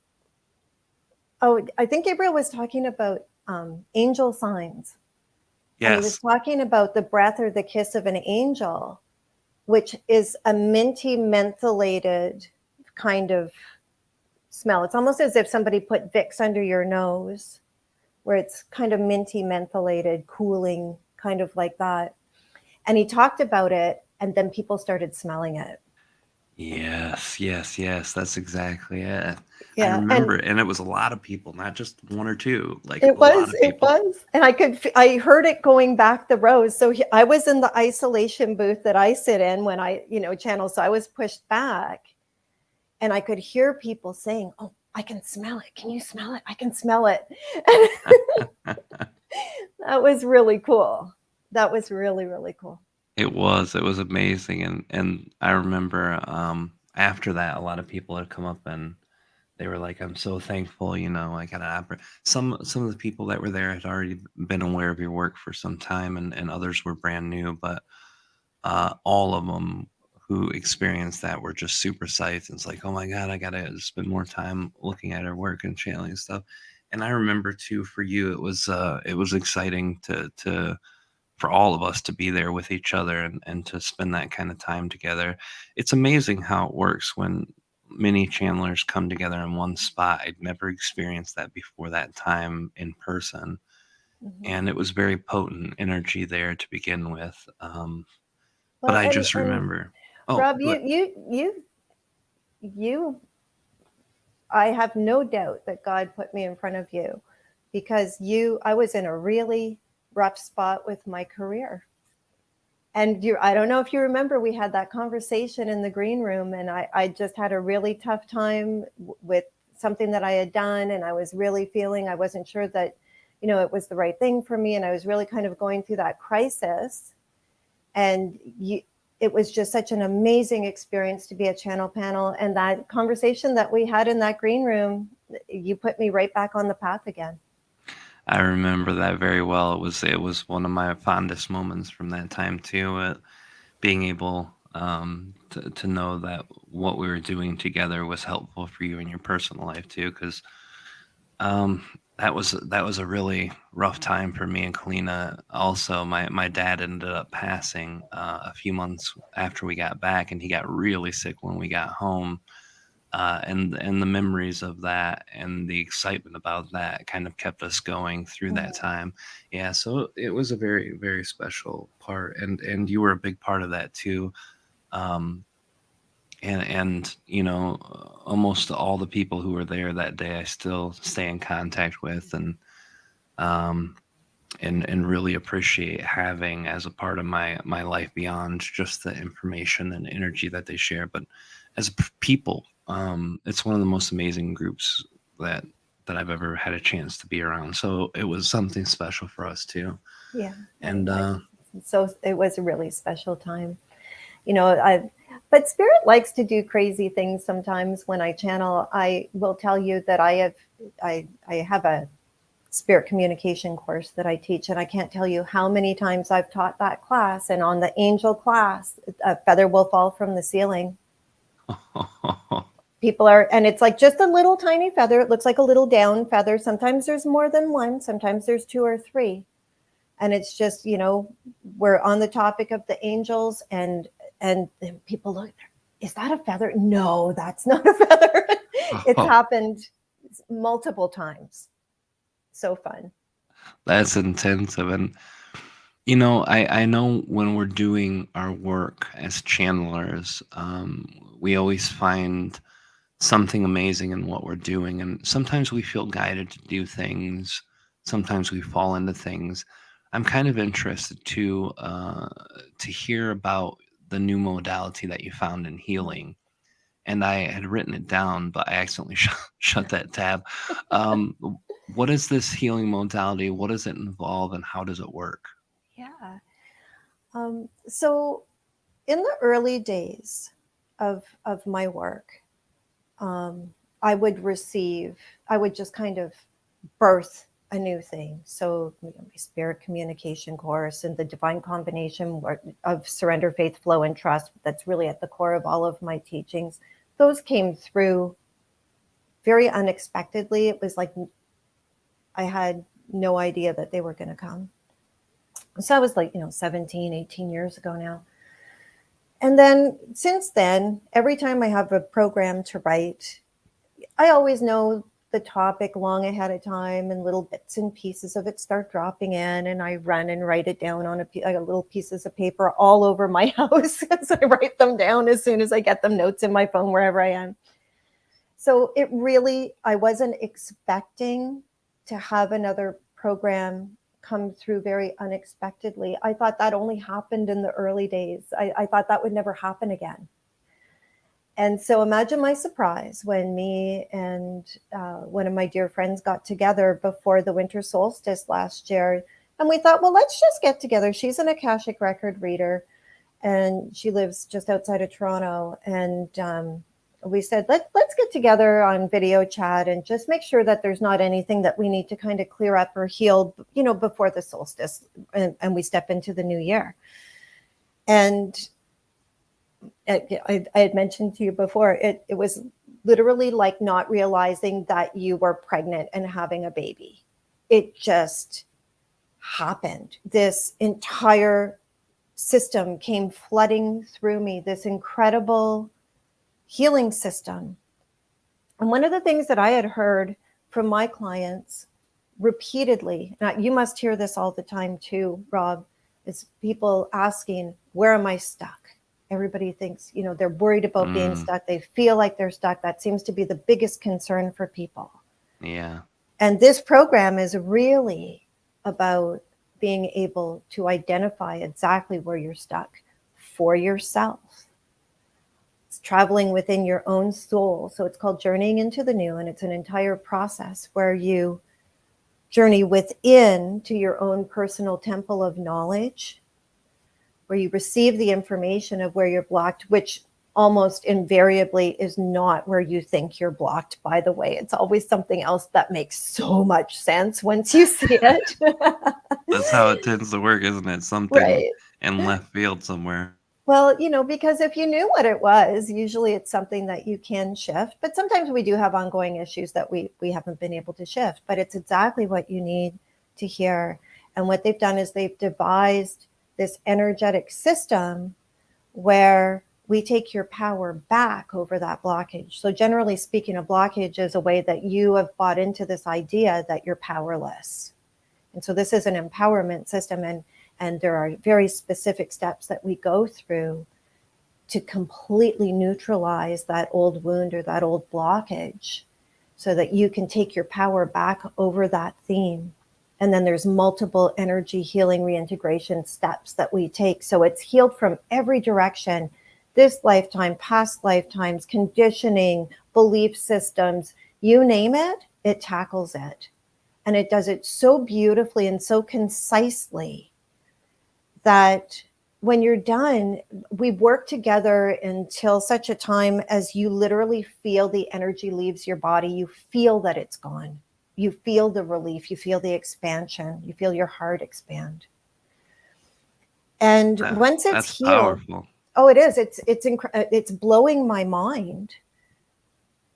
I think Gabriel was talking about angel signs. And he was Yes. talking about the breath or the kiss of an angel, which is a minty, mentholated kind of smell. It's almost as if somebody put Vicks under your nose, where it's kind of minty, mentholated, cooling, kind of like that. And he talked about it, and then people started smelling it. Yes, yes, yes. That's exactly it. I Yeah, remember, and it was a lot of people, not just one or two, like it a lot was, of it people. was. And I heard it going back the rows. So I was in the isolation booth that I sit in when I, channel. So I was pushed back and I could hear people saying, "Oh, I can smell it. Can you smell it? I can smell it." That was really cool. That was really, really cool. It was amazing, and I remember after that, a lot of people had come up and they were like, "I'm so thankful, I got an opera." Some of the people that were there had already been aware of your work for some time, and others were brand new, but all of them who experienced that were just super psyched. It's like, "Oh my God, I gotta spend more time looking at her work and channeling stuff." And I remember too, for you, it was exciting to for all of us to be there with each other and to spend that kind of time together. It's amazing how it works when many channelers come together in one spot. I'd never experienced that before that time in person. Mhm. And it was very potent energy there to begin with. But Well, I and just remember, oh, Rob, but you, I have no doubt that God put me in front of you because I was in a really rough spot with my career. And I don't know if you remember, we had that conversation in the green room, and I just had a really tough time with something that I had done. And I was really feeling, I wasn't sure that, it was the right thing for me. And I was really kind of going through that crisis. And it was just such an amazing experience to be a channel panel. And that conversation that we had in that green room, you put me right back on the path again. I remember that very well. It was one of my fondest moments from that time too. Being able to know that what we were doing together was helpful for you in your personal life too, because um, that was a really rough time for me and Kalina. Also, my dad ended up passing a few months after we got back, and he got really sick when we got home. And the memories of that and the excitement about that kind of kept us going through that time. Yeah, so it was a very, very special part, and you were a big part of that too. Um, and almost all the people who were there that day, I still stay in contact with, um, and really appreciate having as a part of my life beyond just the information and energy that they share, but as people. It's one of the most amazing groups that I've ever had a chance to be around. So it was something special for us too. Yeah. And So it was a really special time. But Spirit likes to do crazy things sometimes when I channel. I will tell you that I have a spirit communication course that I teach, and I can't tell you how many times I've taught that class. And on the angel class, a feather will fall from the ceiling. And it's like just a little tiny feather. It looks like a little down feather. Sometimes there's more than one, sometimes there's two or three. And it's just, we're on the topic of the angels, and people look, is that a feather? No, that's not a feather. It's happened multiple times. So fun. That's intensive. And I know when we're doing our work as channelers, we always find something amazing in what we're doing, and sometimes we feel guided to do things, sometimes we fall into things. I'm kind of interested to hear about the new modality that you found in healing, and I had written it down, but I accidentally shut that tab. um, what is this healing modality? What does it involve, and how does it work? Yeah. So in the early days of my work, I would just kind of birth a new thing. So my spirit communication course and the divine combination of surrender, faith, flow, and trust, that's really at the core of all of my teachings. Those came through very unexpectedly. It was like I had no idea that they were going to come. So I was like, 17, 18 years ago now. And then since then, every time I have a program to write, I always know the topic long ahead of time, and little bits and pieces of it start dropping in, and I run and write it down on little pieces of paper all over my house as I write them down as soon as I get them, notes in my phone, wherever I am. So I wasn't expecting to have another program come through very unexpectedly. I thought that only happened in the early days. I thought that would never happen again. And so imagine my surprise when me and one of my dear friends got together before the winter solstice last year. And we thought, well, let's just get together. She's an Akashic record reader, and she lives just outside of Toronto. And we said, let's get together on video chat and just make sure that there's not anything that we need to kind of clear up or heal, before the solstice and we step into the new year. And I had mentioned to you before, it was literally like not realizing that you were pregnant and having a baby. It just happened. This entire system came flooding through me, this incredible healing system. And one of the things that I had heard from my clients repeatedly, and you must hear this all the time too, Rob, is people asking, where am I stuck? Everybody thinks, they're worried about being stuck. They feel like they're stuck. That seems to be the biggest concern for people. Yeah. And this program is really about being able to identify exactly where you're stuck for yourself. It's traveling within your own soul. So it's called Journeying into the New, and it's an entire process where you journey within to your own personal temple of knowledge, where you receive the information of where you're blocked, which almost invariably is not where you think you're blocked, by the way. It's always something else that makes so much sense once you see it. That's how it tends to work, isn't it? Something in left field somewhere. Well, because if you knew what it was, usually it's something that you can shift. But sometimes we do have ongoing issues that we haven't been able to shift. But it's exactly what you need to hear. And what they've done is they've devised this energetic system where we take your power back over that blockage. So generally speaking, a blockage is a way that you have bought into this idea that you're powerless. And so this is an empowerment system, and there are very specific steps that we go through to completely neutralize that old wound or that old blockage so that you can take your power back over that theme. And then there's multiple energy healing reintegration steps that we take. So it's healed from every direction. This lifetime, past lifetimes, conditioning, belief systems, you name it, it tackles it. And it does it so beautifully and so concisely that when you're done, we work together until such a time as you literally feel the energy leaves your body. You feel that it's gone. You feel the relief. You feel the expansion. You feel your heart expand. And once it's that's healed, powerful. Oh, it is. It's blowing my mind,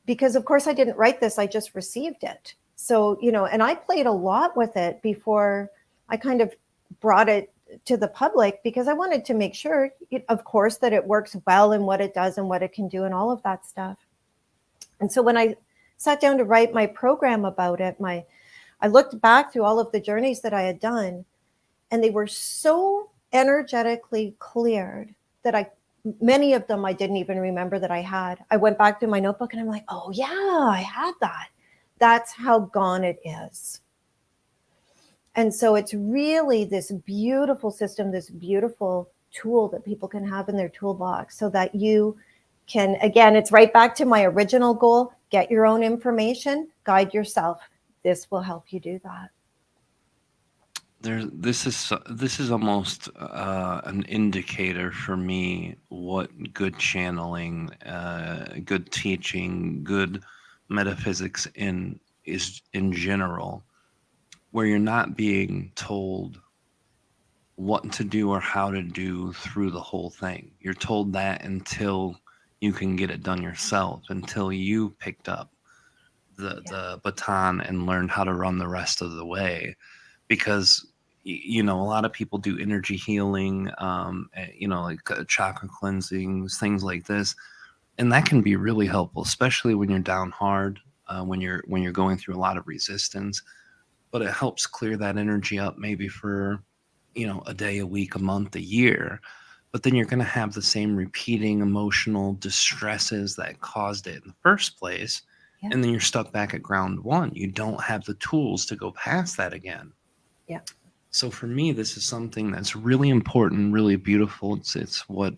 because of course I didn't write this. I just received it. So, and I played a lot with it before I kind of brought it to the public, because I wanted to make sure, of course, that it works well and what it does and what it can do and all of that stuff. And so when I sat down to write my program about it, I looked back through all of the journeys that I had done, and they were so energetically cleared that many of them I didn't even remember that I had. I went back through my notebook and I'm like, oh yeah, I had that. That's how gone it is. And so it's really this beautiful system, this beautiful tool that people can have in their toolbox so that you can, again, it's right back to my original goal, get your own information, guide yourself. This will help you do that. This is almost an indicator for me what good channeling, good teaching, good metaphysics is in general. where you're not being told what to do or how to do through the whole thing. You're told that until you can get it done yourself, until you picked up the baton and learned how to run the rest of the way. Because you know, a lot of people do energy healing, you know, like chakra cleansings, things like this, and that can be really helpful, especially when you're down hard, when you're going through a lot of resistance. But it helps clear that energy up, maybe for, you know, a day, a week, a month, a year. But then you're going to have the same repeating emotional distresses that caused it in the first place. Yeah. And then you're stuck back at ground one. You don't have the tools to go past that again. Yeah. So for me, this is something that's really important, really beautiful. It's what,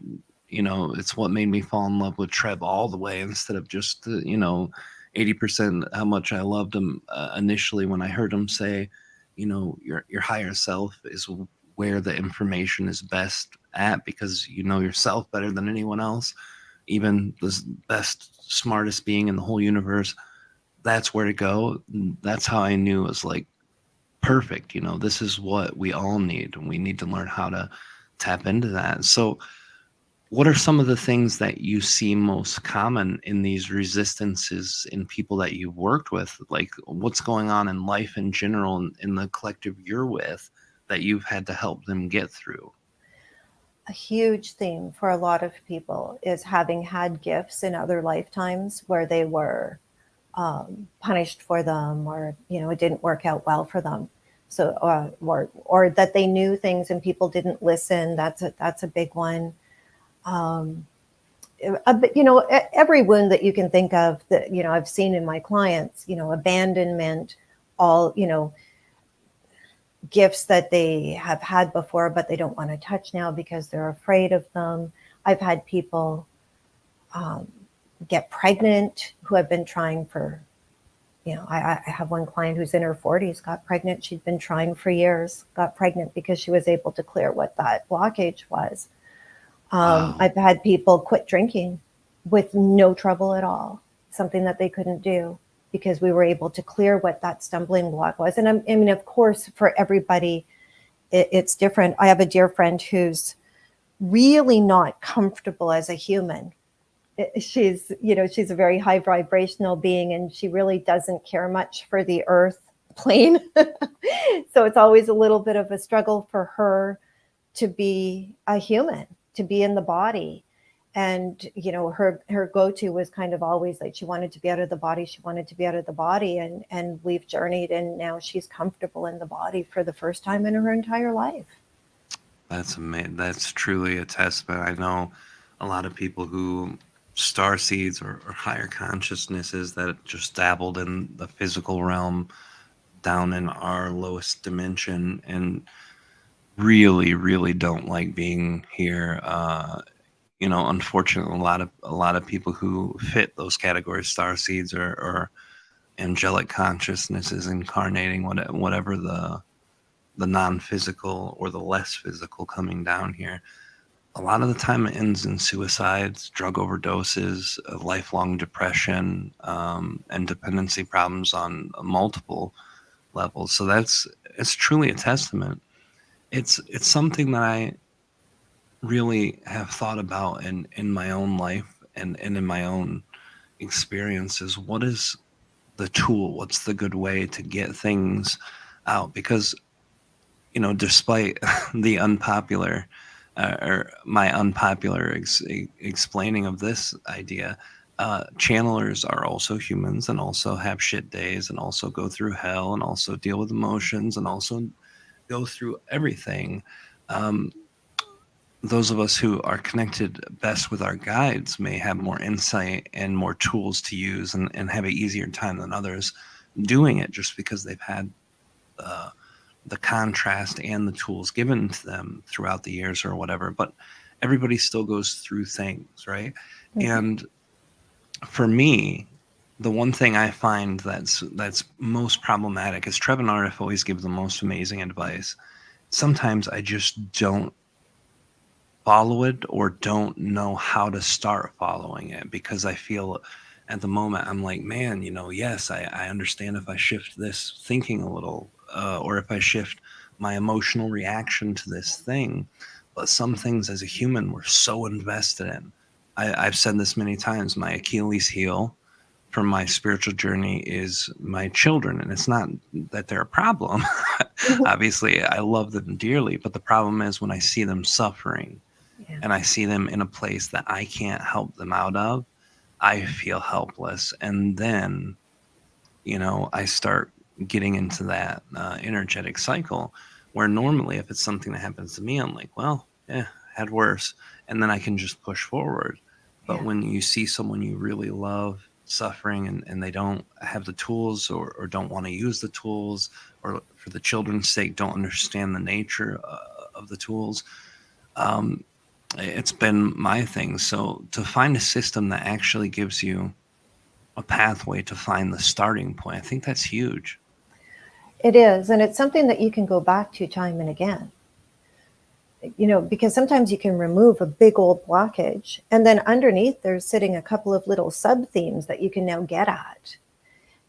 you know, it's what made me fall in love with Treb all the way, instead of just the, you know, 80% how much I loved him initially when I heard him say, you know, your higher self is where the information is best at, because you know yourself better than anyone else, even the best, smartest being in the whole universe. That's where to go. That's how I knew it was like perfect. You know, this is what we all need, and we need to learn how to tap into that. So what are some of the things that you see most common in these resistances in people that you've worked with? Like, what's going on in life in general, in the collective you're with, that you've had to help them get through? A huge theme for a lot of people is having had gifts in other lifetimes where they were punished for them, or you know, it didn't work out well for them. So or that they knew things and people didn't listen. That's a big one. You know, every wound that you can think of that, you know, I've seen in my clients, you know, abandonment, all, you know, gifts that they have had before, but they don't want to touch now because they're afraid of them. I've had people get pregnant who have been trying for, you know, I have one client who's in her 40s, got pregnant. She'd been trying for years, got pregnant because she was able to clear what that blockage was. Wow. I've had people quit drinking with no trouble at all, something that they couldn't do because we were able to clear what that stumbling block was. And I mean, of course, for everybody, it's different. I have a dear friend who's really not comfortable as a human. She's, you know, she's a very high vibrational being, and she really doesn't care much for the earth plane. So it's always a little bit of a struggle for her to be a human, to be in the body. And, you know, her go-to was kind of always like, she wanted to be out of the body. She wanted to be out of the body. And we've journeyed, and now she's comfortable in the body for the first time in her entire life. That's amazing. That's truly a testament. I know a lot of people who star seeds or higher consciousnesses that just dabbled in the physical realm down in our lowest dimension, and really, really don't like being here. You know, unfortunately, a lot of people who fit those categories, star seeds or angelic consciousnesses incarnating whatever the non-physical or the less physical coming down here, a lot of the time it ends in suicides, drug overdoses, lifelong depression, and dependency problems on multiple levels. So it's truly a testament. It's something that I really have thought about in my own life and in my own experiences. What is the tool? What's the good way to get things out? Because, you know, despite the unpopular or my unpopular explaining of this idea, channelers are also humans and also have shit days and also go through hell and also deal with emotions and also go through everything. Those of us who are connected best with our guides may have more insight and more tools to use, and have an easier time than others doing it, just because they've had the contrast and the tools given to them throughout the years or whatever. But everybody still goes through things, right? Mm-hmm. And for me, the one thing I find that's most problematic is Treb and Arif always give the most amazing advice. Sometimes I just don't follow it or don't know how to start following it, because I feel at the moment I'm like, man, you know, yes, I understand if I shift this thinking a little, or if I shift my emotional reaction to this thing. But some things as a human we're so invested in. I've said this many times. My Achilles heel from my spiritual journey is my children, and it's not that they're a problem. Obviously, I love them dearly, but the problem is when I see them suffering Yeah. and I see them in a place that I can't help them out of, I feel helpless. And then, I start getting into that energetic cycle where normally if it's something that happens to me, I'm like, well, yeah, had worse. And then I can just push forward. But Yeah. when you see someone you really love suffering and they don't have the tools or don't want to use the tools, or for the children's sake, don't understand the nature of the tools, um, it's been my thing. So to find a system that actually gives you a pathway to find the starting point, I think that's huge. It is. And it's something that you can go back to time and again. Because sometimes you can remove a big old blockage, and then underneath there's sitting a couple of little sub themes that you can now get at.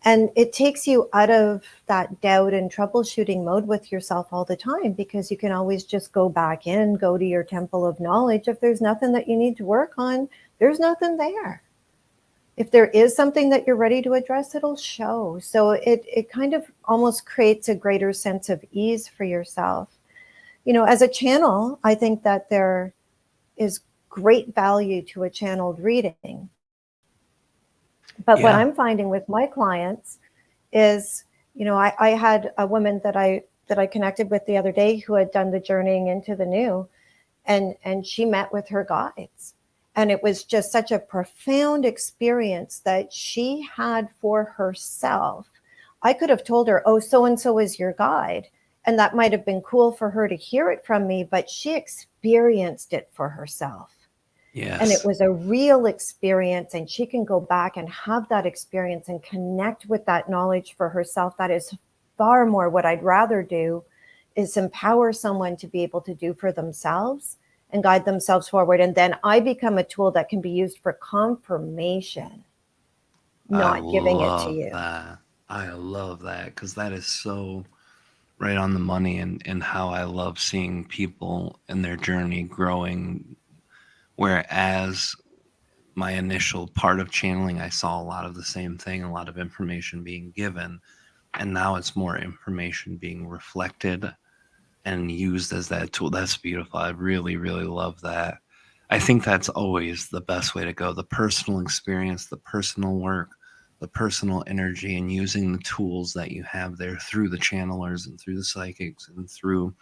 And it takes you out of that doubt and troubleshooting mode with yourself all the time, because you can always just go back in, go to your temple of knowledge. If there's nothing that you need to work on, there's nothing there. If there is something that you're ready to address, it'll show. So it kind of almost creates a greater sense of ease for yourself. As a channel, I think that there is great value to a channeled reading. But what I'm finding with my clients is, I had a woman that I connected with the other day who had done the journeying into the new, and she met with her guides. And it was just such a profound experience that she had for herself. I could have told her, oh, so-and-so is your guide. And that might have been cool for her to hear it from me, but she experienced it for herself. Yes. And it was a real experience, and she can go back and have that experience and connect with that knowledge for herself. That is far more what I'd rather do, is empower someone to be able to do for themselves and guide themselves forward. And then I become a tool that can be used for confirmation, not giving it to you. I love that, because that is so right on the money, and how I love seeing people and their journey growing. Whereas my initial part of channeling, I saw a lot of the same thing, a lot of information being given, and now it's more information being reflected and used as that tool. That's beautiful. I really, really love that. I think that's always the best way to go. The personal experience, the personal work, the personal energy, and using the tools that you have there through the channelers and through the psychics and through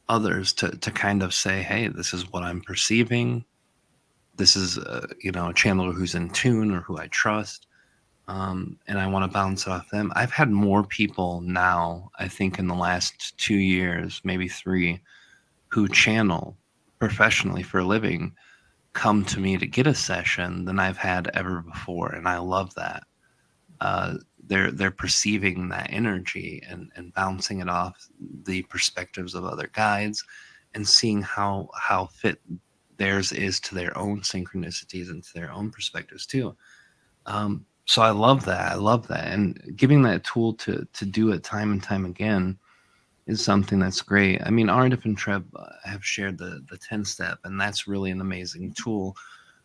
others to kind of say, hey, this is what I'm perceiving. This is a channeler who's in tune or who I trust, and I want to bounce off them. I've had more people now, I think in the last 2 years, maybe 3, who channel professionally for a living, come to me to get a session than I've had ever before, and I love that. They're perceiving that energy and bouncing it off the perspectives of other guides, and seeing how fit theirs is to their own synchronicities and to their own perspectives too. So I love that. And giving that tool to do it time and time again is something that's great. I mean, Aridif and Treb have shared the 10-step, and that's really an amazing tool.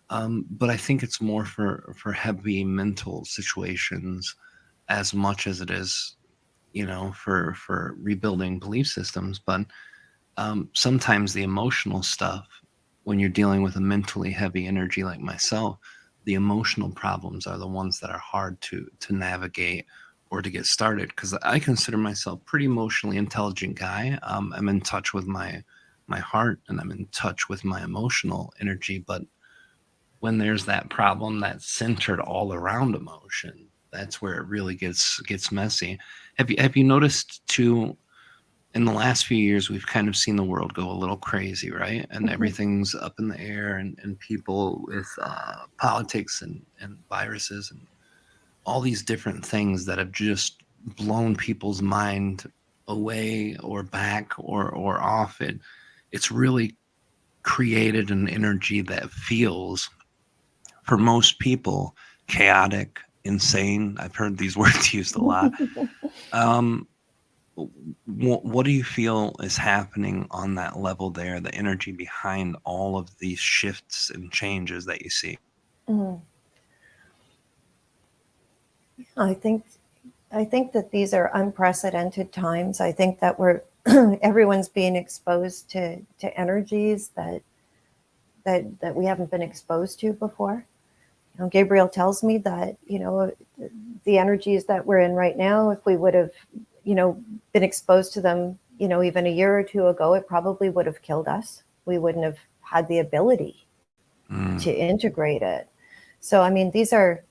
But I think it's more for heavy mental situations as much as it is, for rebuilding belief systems. But sometimes the emotional stuff, when you're dealing with a mentally heavy energy like myself, the emotional problems are the ones that are hard to navigate or to get started, because I consider myself pretty emotionally intelligent guy. I'm in touch with my heart, and I'm in touch with my emotional energy. But when there's that problem that's centered all around emotion, that's where it really gets messy. Have you noticed too? In the last few years, we've kind of seen the world go a little crazy, right? And everything's up in the air, and people with politics and viruses and all these different things that have just blown people's mind away or back or off. It's really created an energy that feels, for most people, chaotic, insane. I've heard these words used a lot. what do you feel is happening on that level there, the energy behind all of these shifts and changes that you see? Mm. I think that these are unprecedented times. I think that we're everyone's being exposed to energies that we haven't been exposed to before. You know, Gabriel tells me that, you know, the energies that we're in right now, if we would have, you know, been exposed to them, you know, even a year or two ago, it probably would have killed us. We wouldn't have had the ability to integrate it. So, I mean, these are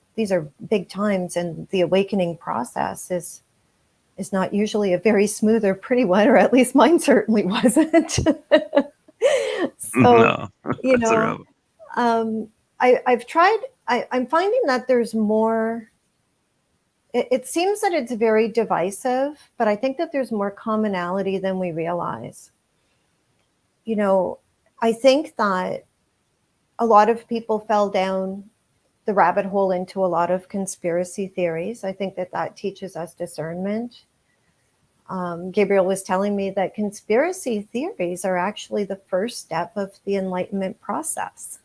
big times, and the awakening process is not usually a very smooth or pretty one, or at least mine certainly wasn't. So, No, you that's know, I've tried, I'm finding that there's more, it seems that it's very divisive, but I think that there's more commonality than we realize. You know, I think that a lot of people fell down the rabbit hole into a lot of conspiracy theories. I think that that teaches us discernment. Gabriel was telling me that conspiracy theories are actually the first step of the Enlightenment process,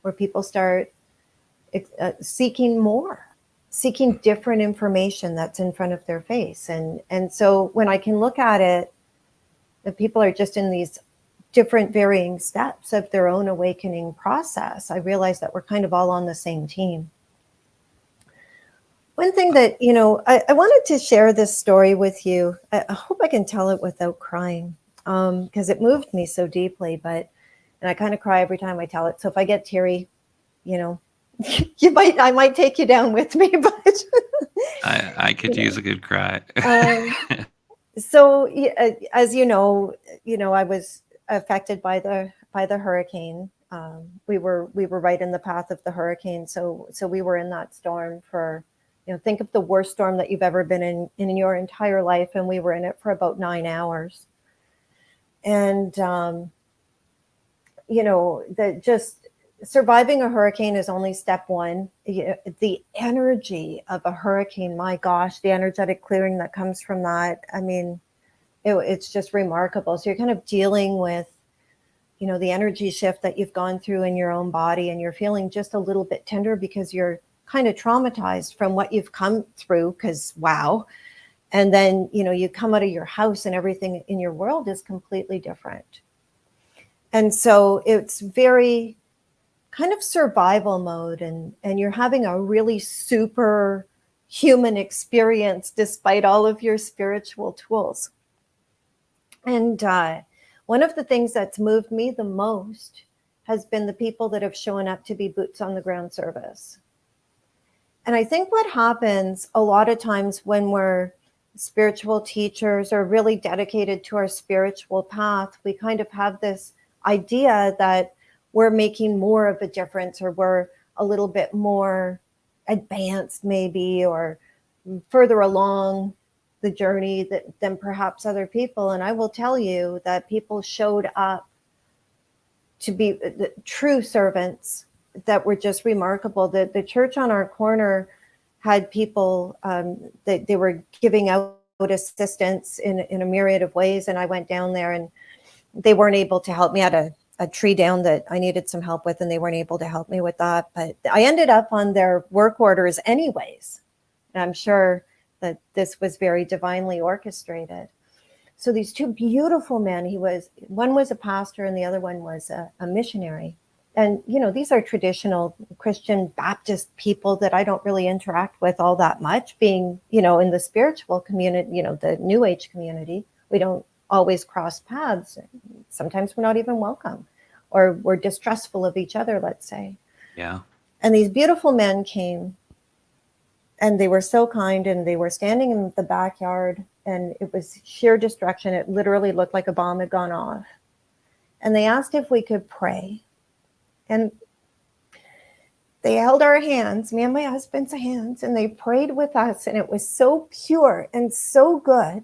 where people start seeking different information that's in front of their face. And so when I can look at it, the people are just in these different varying steps of their own awakening process, I realize that we're kind of all on the same team. One thing that, you know, I wanted to share this story with you. I hope I can tell it without crying, because it moved me so deeply, and I kind of cry every time I tell it. So if I get teary, you know, I might take you down with me, but I could use a good cry. So as you know, I was affected by the hurricane. We were right in the path of the hurricane, so we were in that storm for, you know, think of the worst storm that you've ever been in your entire life, and we were in it for about 9 hours. And you know, just surviving a hurricane is only step one. The energy of a hurricane, my gosh, the energetic clearing that comes from that, I mean, it's just remarkable. So you're kind of dealing with, you know, the energy shift that you've gone through in your own body, and you're feeling just a little bit tender because you're kind of traumatized from what you've come through, because wow. And then, you know, you come out of your house and everything in your world is completely different. And so it's very kind of survival mode, and you're having a really super human experience despite all of your spiritual tools. And one of the things that's moved me the most has been the people that have shown up to be boots on the ground service. And I think what happens a lot of times when we're spiritual teachers or really dedicated to our spiritual path, we kind of have this idea that we're making more of a difference, or we're a little bit more advanced maybe, or further along the journey than perhaps other people. And I will tell you that people showed up to be the true servants that were just remarkable. The church on our corner had people that they were giving out assistance in a myriad of ways. And I went down there, and they weren't able to help me. I had a tree down that I needed some help with, and they weren't able to help me with that. But I ended up on their work orders anyways. And I'm sure that this was very divinely orchestrated. So these two beautiful men, one was a pastor and the other one was a missionary. And, you know, these are traditional Christian Baptist people that I don't really interact with all that much, being, you know, in the spiritual community, you know, the New Age community. We don't always cross paths. Sometimes we're not even welcome, or we're distrustful of each other, let's say. Yeah. And these beautiful men came, and they were so kind, and they were standing in the backyard, and it was sheer destruction. It literally looked like a bomb had gone off. And they asked if we could pray. And they held our hands, me and my husband's hands, and they prayed with us. And it was so pure and so good,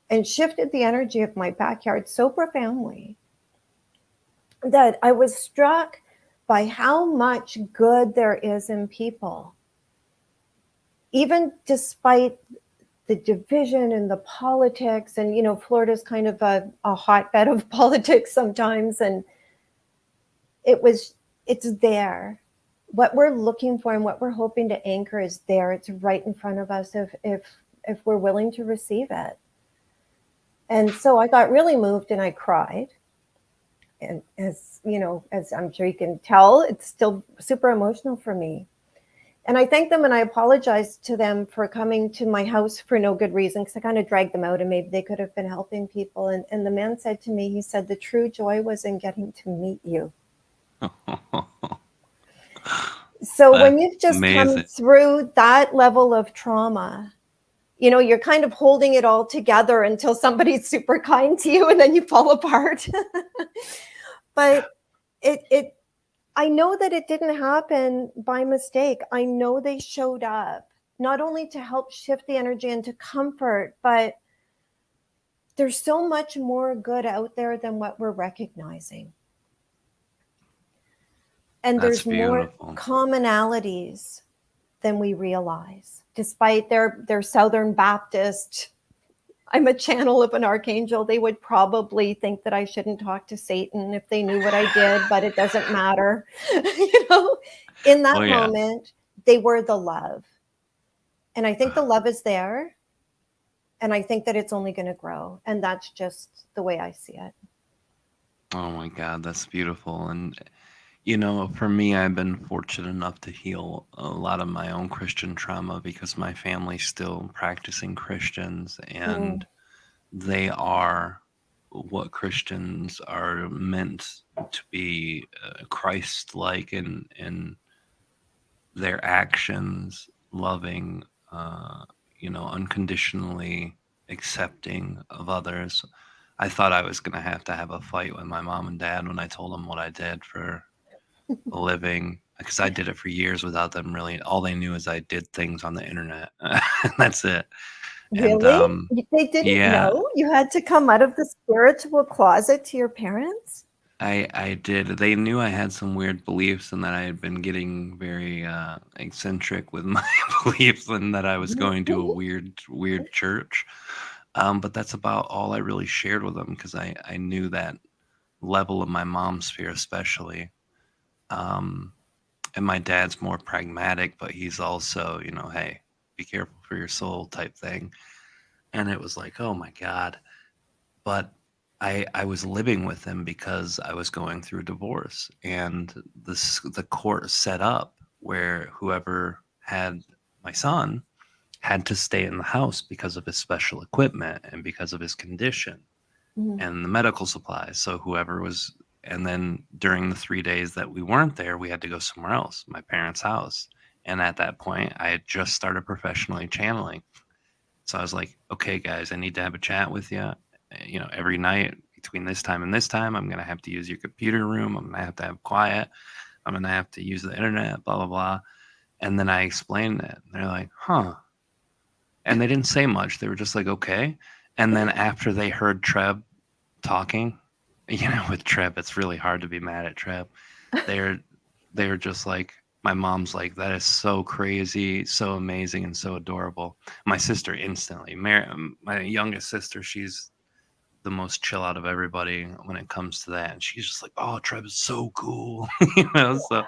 and shifted the energy of my backyard so profoundly that I was struck by how much good there is in people, even despite the division and the politics, and Florida's kind of a hotbed of politics sometimes, and it's there. What we're looking for and what we're hoping to anchor is there. It's right in front of us if we're willing to receive it. And so I got really moved and I cried. And as I'm sure you can tell, it's still super emotional for me. And I thanked them and I apologized to them for coming to my house for no good reason, because I kind of dragged them out and maybe they could have been helping people. And the man said to me, he said, the true joy was in getting to meet you. So when you've just come through that level of trauma, you're kind of holding it all together until somebody's super kind to you and then you fall apart. But I know that it didn't happen by mistake. I know they showed up not only to help shift the energy and to comfort, but there's so much more good out there than what we're recognizing. And there's more commonalities than we realize, despite their Southern Baptist, I'm a channel of an archangel. They would probably think that I shouldn't talk to Satan if they knew what I did, but it doesn't matter. In that moment, they were the love. And I think the love is there. And I think that it's only going to grow. And that's just the way I see it. Oh my God, that's beautiful. And, for me, I've been fortunate enough to heal a lot of my own Christian trauma because my family's still practicing Christians, and they are what Christians are meant to be, Christ-like in their actions, loving, unconditionally accepting of others. I thought I was going to have a fight with my mom and dad when I told them what I did for a living, because I did it for years without them really. All they knew is I did things on the internet. That's it. Really? And, they didn't know? You had to come out of the spiritual closet to your parents? I did. They knew I had some weird beliefs and that I had been getting very eccentric with my beliefs and that I was going to a weird church. But that's about all I really shared with them, because I knew that level of my mom's sphere especially. And my dad's more pragmatic, but he's also, hey, be careful for your soul type thing. And it was like, oh my God. But I was living with him because I was going through divorce, and the court set up where whoever had my son had to stay in the house because of his special equipment and because of his condition and the medical supplies. So whoever was, and then during the 3 days that we weren't there, we had to go somewhere else, my parents' house. And at that point, I had just started professionally channeling. So I was like, okay, guys, I need to have a chat with you. Every night between this time and this time, I'm going to have to use your computer room. I'm going to have quiet. I'm going to have to use the internet, blah, blah, blah. And then I explained it. They're like, huh. And they didn't say much. They were just like, okay. And then after they heard Treb talking, with Treb, it's really hard to be mad at Treb. They're just like, my mom's like, that is so crazy, so amazing, and so adorable. My sister instantly, my youngest sister, she's the most chill out of everybody when it comes to that. And she's just like, oh, Treb is so cool. So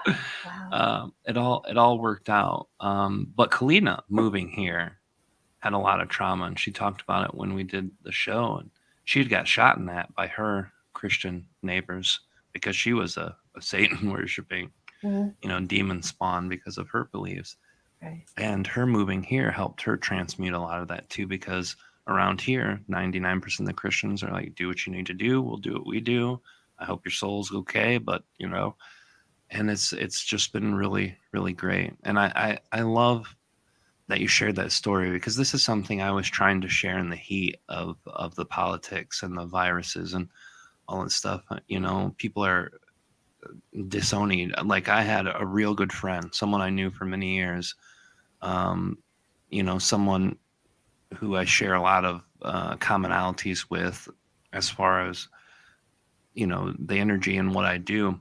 it all worked out. But Kalina moving here had a lot of trauma, and she talked about it when we did the show, and she had got shot in that by her Christian neighbors because she was a Satan worshiping, demon spawn because of her beliefs. Right. And her moving here helped her transmute a lot of that too, because around here, 99% of the Christians are like, do what you need to do. We'll do what we do. I hope your soul's okay. But, and it's just been really, really great. And I love that you shared that story, because this is something I was trying to share in the heat of the politics and the viruses and all that stuff. People are disowning. Like, I had a real good friend, someone I knew for many years, someone who I share a lot of commonalities with as far as, the energy and what I do,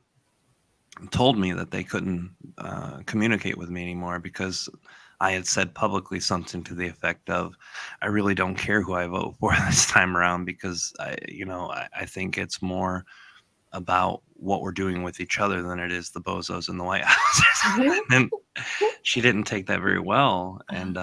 told me that they couldn't communicate with me anymore because I had said publicly something to the effect of, I really don't care who I vote for this time around, because I think it's more about what we're doing with each other than it is the bozos in the White House. And she didn't take that very well. And,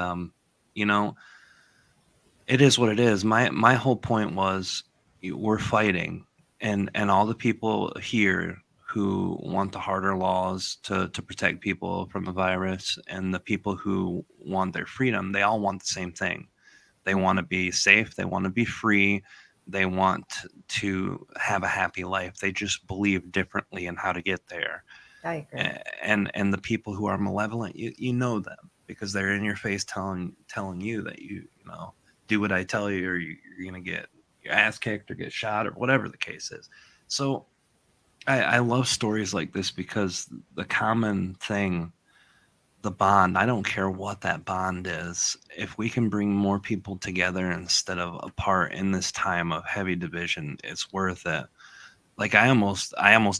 it is what it is. My whole point was, we're fighting, and all the people here who want the harder laws to protect people from the virus, and the people who want their freedom, they all want the same thing. They want to be safe, they want to be free, they want to have a happy life. They just believe differently in how to get there. I agree. And the people who are malevolent, you know them, because they're in your face telling you that you know, do what I tell you, or you're gonna get your ass kicked or get shot or whatever the case is. So I love stories like this, because the common thing, the bond, I don't care what that bond is. If we can bring more people together instead of apart in this time of heavy division, it's worth it. Like, I almost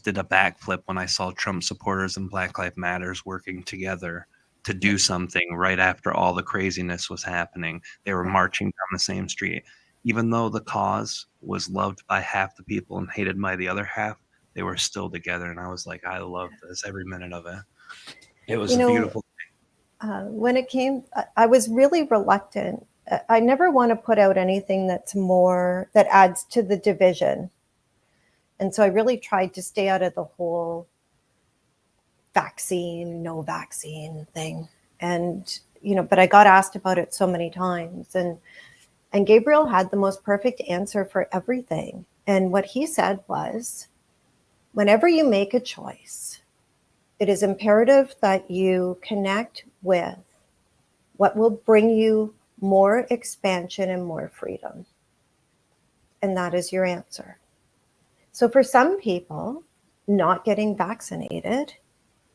did a backflip when I saw Trump supporters and Black Lives Matters working together to do something right after all the craziness was happening. They were marching down the same street. Even though the cause was loved by half the people and hated by the other half, they were still together. And I was like, I love this, every minute of it. It was a beautiful thing. When it came, I was really reluctant. I never want to put out anything that adds to the division. And so I really tried to stay out of the whole vaccine, no vaccine thing. And, but I got asked about it so many times. And Gabriel had the most perfect answer for everything. And what he said was, whenever you make a choice, it is imperative that you connect with what will bring you more expansion and more freedom. And that is your answer. So for some people, not getting vaccinated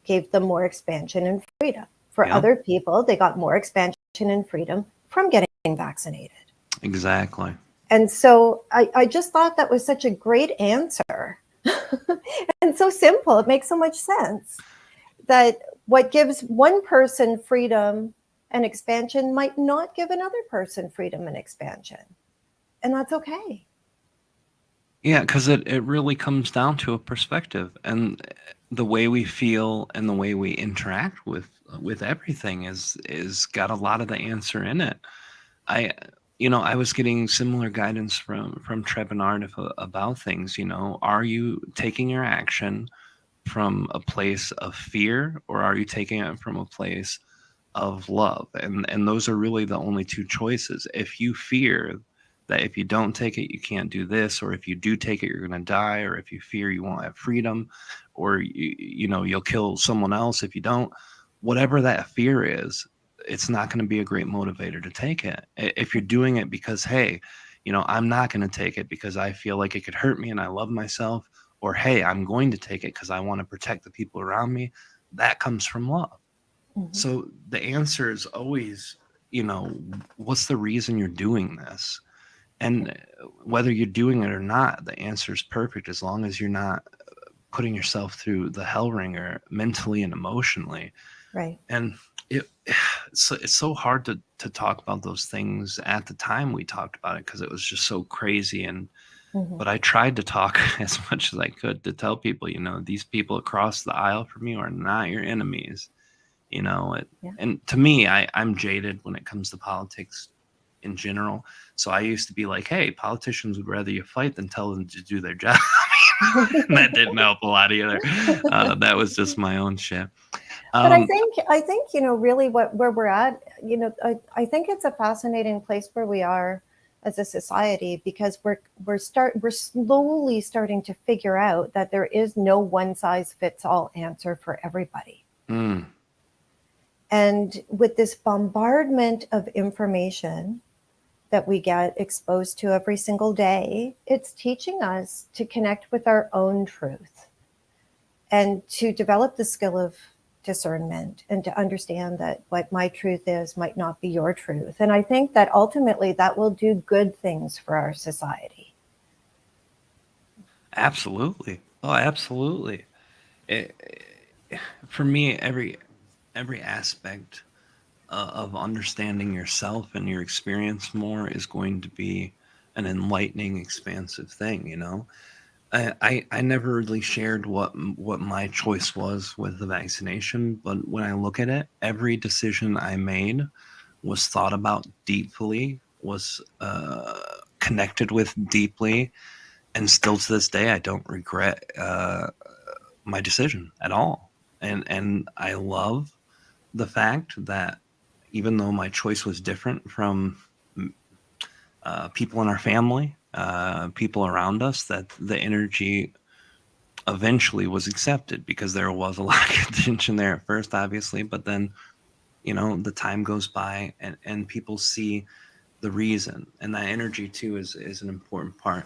gave them more expansion and freedom. For other people, they got more expansion and freedom from getting vaccinated. Exactly. And so I just thought that was such a great answer and so simple. It makes so much sense that what gives one person freedom and expansion might not give another person freedom and expansion. And that's okay. Yeah, because it really comes down to a perspective, and the way we feel and the way we interact with everything is got a lot of the answer in it. I was getting similar guidance from Treb and Aridif about things. Are you taking your action from a place of fear, or are you taking it from a place of love? And those are really the only two choices. If you fear that if you don't take it, you can't do this, or if you do take it, you're going to die, or if you fear you won't have freedom, or you'll kill someone else if you don't, whatever that fear is, it's not going to be a great motivator to take it. If you're doing it because, hey, I'm not going to take it because I feel like it could hurt me and I love myself, or hey, I'm going to take it because I want to protect the people around me, that comes from love. Mm-hmm. So the answer is always, what's the reason you're doing this? And whether you're doing it or not, the answer is perfect, as long as you're not putting yourself through the hell ringer mentally and emotionally. Right. And it's so hard to talk about those things at the time we talked about it, because it was just so crazy. And but I tried to talk as much as I could to tell people, these people across the aisle from you are not your enemies. And to me, I'm jaded when it comes to politics in general. So I used to be like, hey, politicians would rather you fight than tell them to do their job. And that didn't help a lot either. That was just my own shit. But I think really where we're at, I think it's a fascinating place where we are as a society, because we're slowly starting to figure out that there is no one size fits all answer for everybody. Mm. And with this bombardment of information that we get exposed to every single day, it's teaching us to connect with our own truth and to develop the skill of discernment, and to understand that what my truth is might not be your truth. And I think that ultimately that will do good things for our society. Absolutely. Oh, absolutely. For me, every aspect of understanding yourself and your experience more is going to be an enlightening, expansive thing. You know, I never really shared what my choice was with the vaccination, but when I look at it, every decision I made was thought about deeply, was connected with deeply, and still to this day, I don't regret my decision at all. And I love the fact that even though my choice was different from people in our family, people around us, that the energy eventually was accepted because there was a lot of tension there at first, obviously, but then, you know, the time goes by and people see the reason, and that energy too is an important part.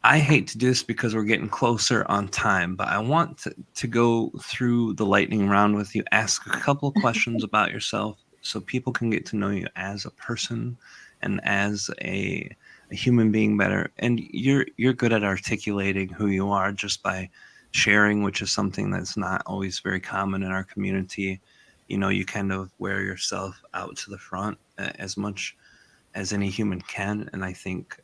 I hate to do this because we're getting closer on time, but I want to go through the lightning round with you, ask a couple of questions about yourself so people can get to know you as a person and as a human being better. And you're good at articulating who you are just by sharing, which is something that's not always very common in our community. You know, you kind of wear yourself out to the front as much as any human can, and I think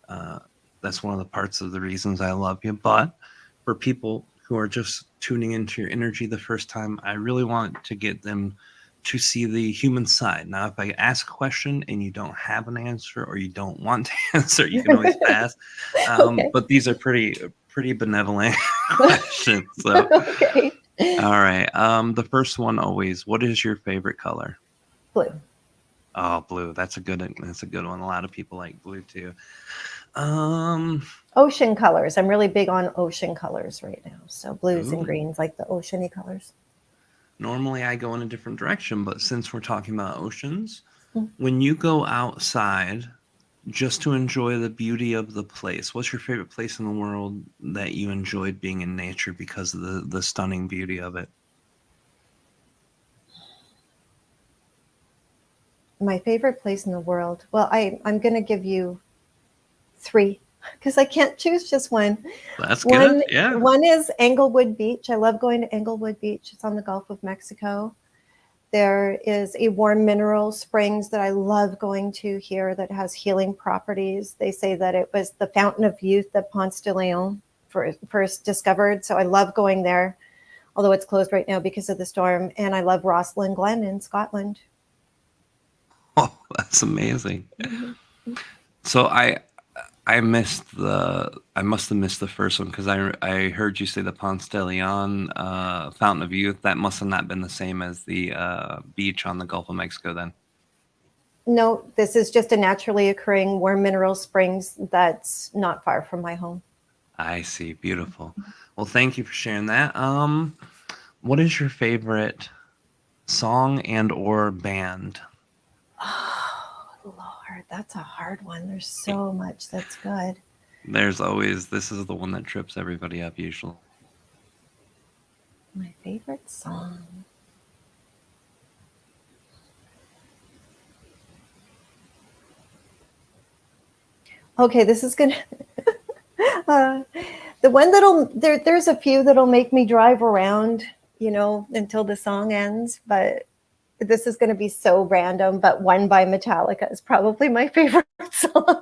that's one of the parts of the reasons I love you. But for people who are just tuning into your energy the first time, I really want to get them to see the human side. Now, if I ask a question and you don't have an answer or you don't want to answer, you can always pass. Okay. But these are pretty benevolent questions. So, Okay. all right. The first one always. What is your favorite color? Blue. Oh, blue. That's a good one. A lot of people like blue too. Ocean colors. I'm really big on ocean colors right now. So blues and Ooh. greens, like the oceany colors. Normally I go in a different direction, but since we're talking about oceans, Mm. when you go outside just to enjoy the beauty of the place, what's your favorite place in the world that you enjoyed being in nature because of the stunning beauty of it? My favorite place in the world. Well, I'm going to give you three because I can't choose just one. That's One good. Yeah. one is Englewood Beach. I love going to Englewood Beach. It's on the Gulf of Mexico. There is a warm mineral springs that I love going to here that has healing properties. They say that it was the fountain of youth that Ponce de Leon first discovered. So I love going there, although it's closed right now because of the storm. And I love Rosslyn Glen in Scotland. Oh, that's amazing. So I missed I must have missed the first one because I heard you say the Ponce de Leon Fountain of Youth. That must have not been the same as the beach on the Gulf of Mexico then. No, this is just a naturally occurring warm mineral springs that's not far from my home. I see. Beautiful. Well, thank you for sharing that. What is your favorite song and or band? Oh, Lord, that's a hard one. There's so much that's good. There's always, this is the one that trips everybody up usually. My favorite song. Okay, this is gonna. The one there's a few that'll make me drive around, until the song ends. But this is going to be so random. But "One" by Metallica is probably my favorite song.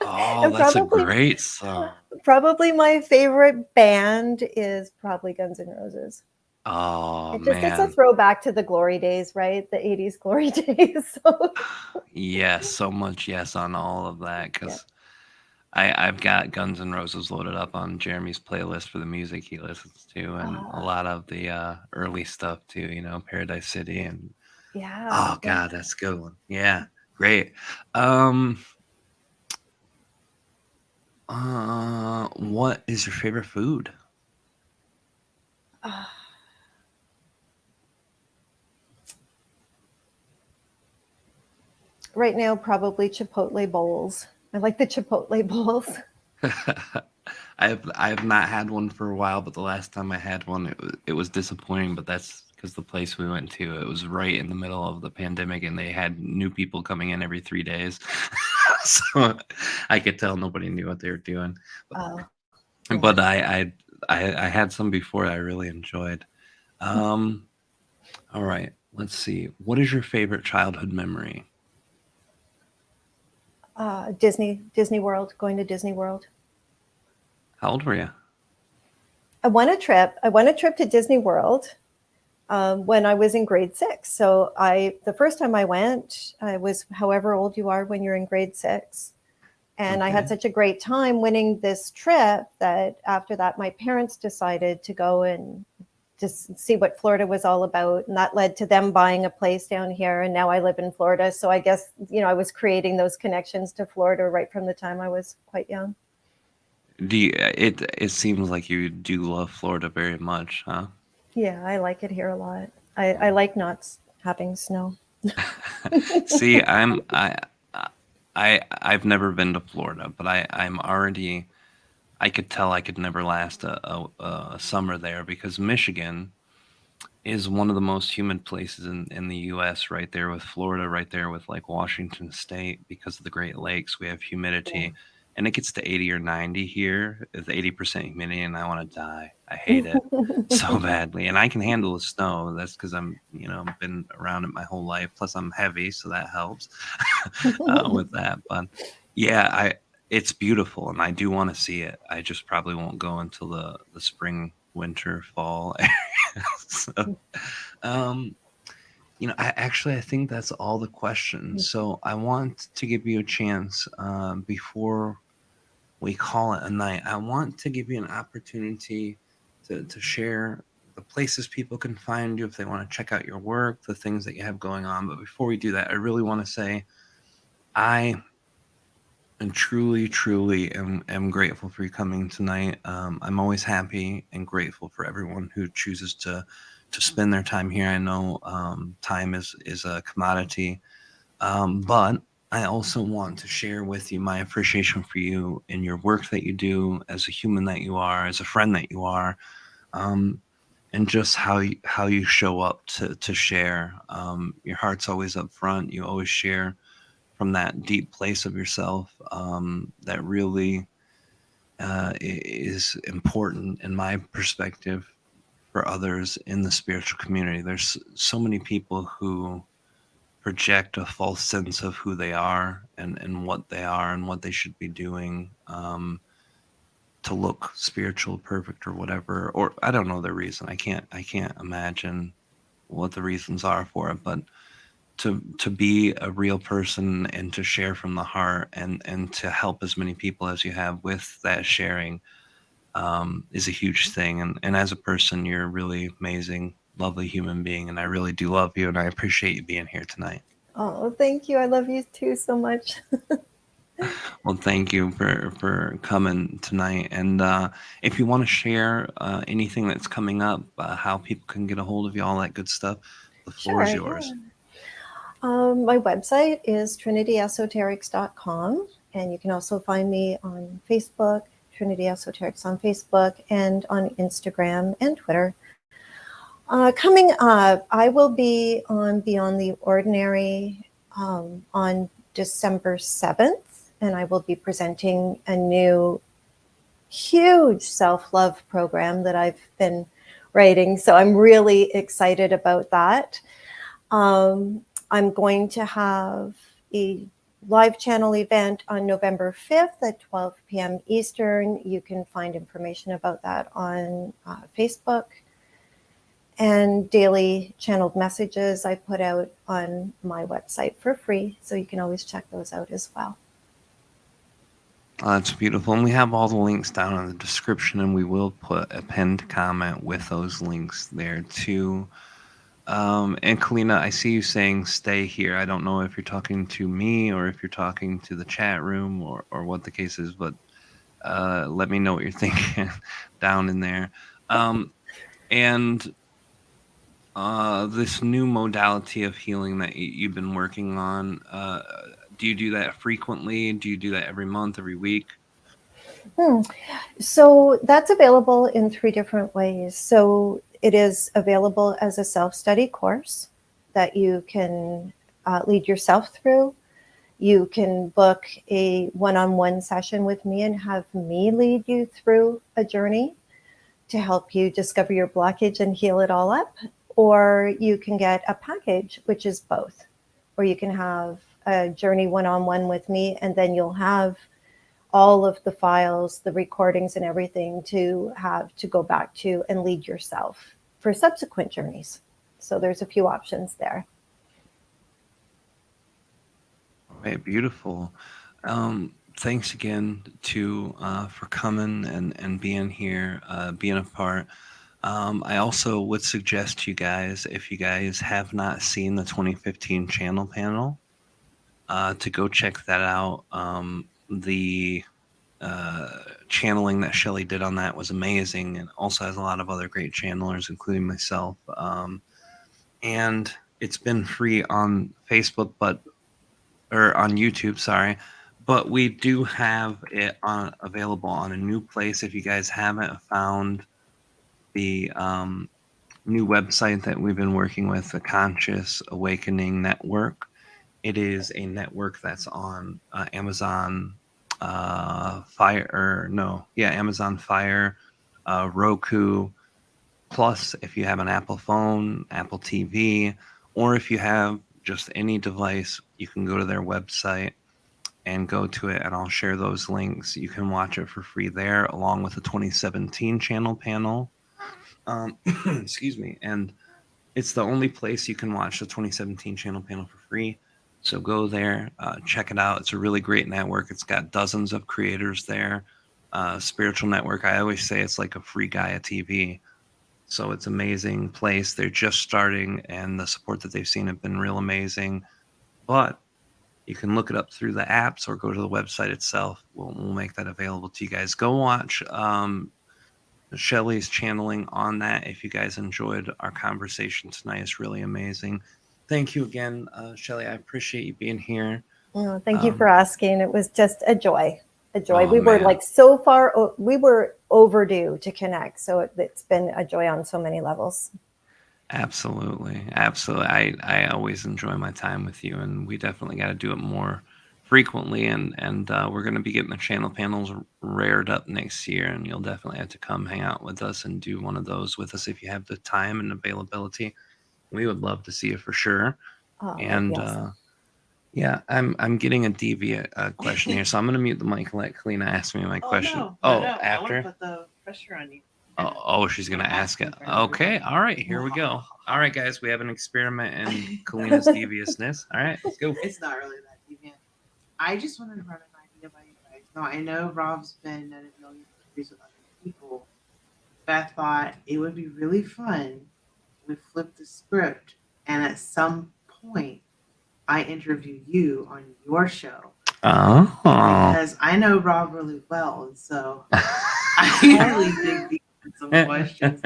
Oh, And that's a great song. probably my favorite band is probably Guns N' Roses. Oh, It's a man. throwback to the glory days, right? The 80s glory days. So, Yes, so much yes on all of that yeah. because I've got Guns N' Roses loaded up on Jeremy's playlist for the music he listens to, and a lot of the early stuff too. Paradise City and Yeah. oh god, that's a good one. Yeah, great. What is your favorite food? Right now, probably Chipotle bowls. I like the Chipotle bowls. I have not had one for a while, but the last time I had one, it was disappointing. But that's because the place we went to, it was right in the middle of the pandemic, and they had new people coming in every 3 days, so I could tell nobody knew what they were doing. Oh, But I had some before I really enjoyed. All right, Let's see. What is your favorite childhood memory? Disney World, going to Disney World. How old were you? I won a trip to Disney World when I was in grade 6. So the first time I went, I was however old you are when you're in grade 6. And I had such a great time winning this trip that after that, my parents decided to go and just see what Florida was all about. And that led to them buying a place down here. And now I live in Florida. So I guess, I was creating those connections to Florida right from the time I was quite young. It seems like you do love Florida very much, huh? Yeah, I like it here a lot. I like not having snow. See, I've never been to Florida, but I'm already, I could tell I could never last a summer there, because Michigan is one of the most humid places in the US, right there with Florida, right there with like Washington State. Because of the Great Lakes, we have humidity, and it gets to 80 or 90 here with 80% humidity, and I want to die. I hate it so badly. And I can handle the snow. That's because I'm, been around it my whole life. Plus I'm heavy, so that helps with that. But yeah, it's beautiful, and I do want to see it. I just probably won't go until the spring, winter, fall. So, I think that's all the questions. So I want to give you a chance before we call it a night. I want to give you an opportunity to share the places people can find you if they want to check out your work, the things that you have going on. But before we do that, I really want to say I am truly am grateful for you coming tonight. I'm always happy and grateful for everyone who chooses to spend their time here. I know time is a commodity, but I also want to share with you my appreciation for you and your work that you do, as a human that you are, as a friend that you are, and just how you show up to share. Your heart's always up front. You always share from that deep place of yourself that really is important in my perspective for others in the spiritual community. There's so many people who project a false sense of who they are and what they are and what they should be doing to look spiritual, perfect, or whatever. Or I don't know the reason. I can't imagine what the reasons are for it, but to be a real person and to share from the heart and to help as many people as you have with that sharing is a huge thing. And as a person, you're a really amazing, lovely human being, and I really do love you, and I appreciate you being here tonight. Oh, thank you. I love you too so much. Well, thank you for coming tonight. And if you want to share anything that's coming up, how people can get a hold of you, all that good stuff, the floor is yours. Yeah. My website is trinityesoterics.com, and you can also find me on Facebook, Trinity Esoterics on Facebook, and on Instagram and Twitter. Coming up, I will be on Beyond the Ordinary on December 7th, and I will be presenting a new huge self-love program that I've been writing. So I'm really excited about that. I'm going to have a live channel event on November 5th at 12 p.m. Eastern. You can find information about that on Facebook. And daily channeled messages I put out on my website for free. So you can always check those out as well. That's beautiful. And we have all the links down in the description, and we will put a pinned comment with those links there too. And Kalina, I see you saying stay here. I don't know if you're talking to me or if you're talking to the chat room or what the case is, but let me know what you're thinking down in there. And this new modality of healing that you've been working on, do you do that frequently? Do you do that every month, every week? So that's available in 3 different ways. So it is available as a self-study course that you can lead yourself through. You can book a one-on-one session with me and have me lead you through a journey to help you discover your blockage and heal it all up. or you can get a package, which is both. Or you can have a journey one-on-one with me, and then you'll have all of the files, the recordings and everything to have to go back to and lead yourself for subsequent journeys. So there's a few options there. All right, beautiful. Thanks again for coming and being here, being a part. I also would suggest to you guys, if you guys have not seen the 2015 channel panel, to go check that out. The channeling that Shelly did on that was amazing, and also has a lot of other great channelers, including myself. And it's been free on Facebook, or on YouTube, sorry. But we do have it available on a new place. If you guys haven't found the new website that we've been working with, the Conscious Awakening Network, it is a network that's on Amazon Amazon Fire, Roku. Plus, if you have an Apple phone, Apple TV, or if you have just any device, you can go to their website and go to it, and I'll share those links. You can watch it for free there, along with the 2017 channel panel. Excuse me. And it's the only place you can watch the 2017 channel panel for free. So go there, check it out. It's a really great network. It's got dozens of creators there. Spiritual network. I always say it's like a free Gaia TV. So it's an amazing place. They're just starting, and the support that they've seen have been real amazing. But you can look it up through the apps or go to the website itself. We'll make that available to you guys. Go watch Shelley's channeling on that. If you guys enjoyed our conversation tonight, it's really amazing. Thank you again, Shelley. I appreciate you being here. Oh, thank you for asking. It was just a joy. A joy. Oh, we were man. like so far, we were overdue to connect. So it's been a joy on so many levels. Absolutely. I always enjoy my time with you, and we definitely got to do it more frequently. And we're going to be getting the channel panels rared up next year, and you'll definitely have to come hang out with us and do one of those with us if you have the time and availability. We would love to see you for sure. Oh, And yes. yeah, I'm getting a deviant question here, so I'm going to mute the mic and let Kalina ask me my question. No, After? I want to put the pressure on you. She's going to ask it. Okay, all right, here we go. All right, guys, we have an experiment in Kalina's deviousness. All right, let's go. It's not really that deviant. I just wanted to run an idea by you guys. Now, I know Rob's been at a million interviews with other people, but I thought it would be really fun if we flip the script and at some point I interview you on your show. Oh. Because I know Rob really well, and so I really dig deep in some questions.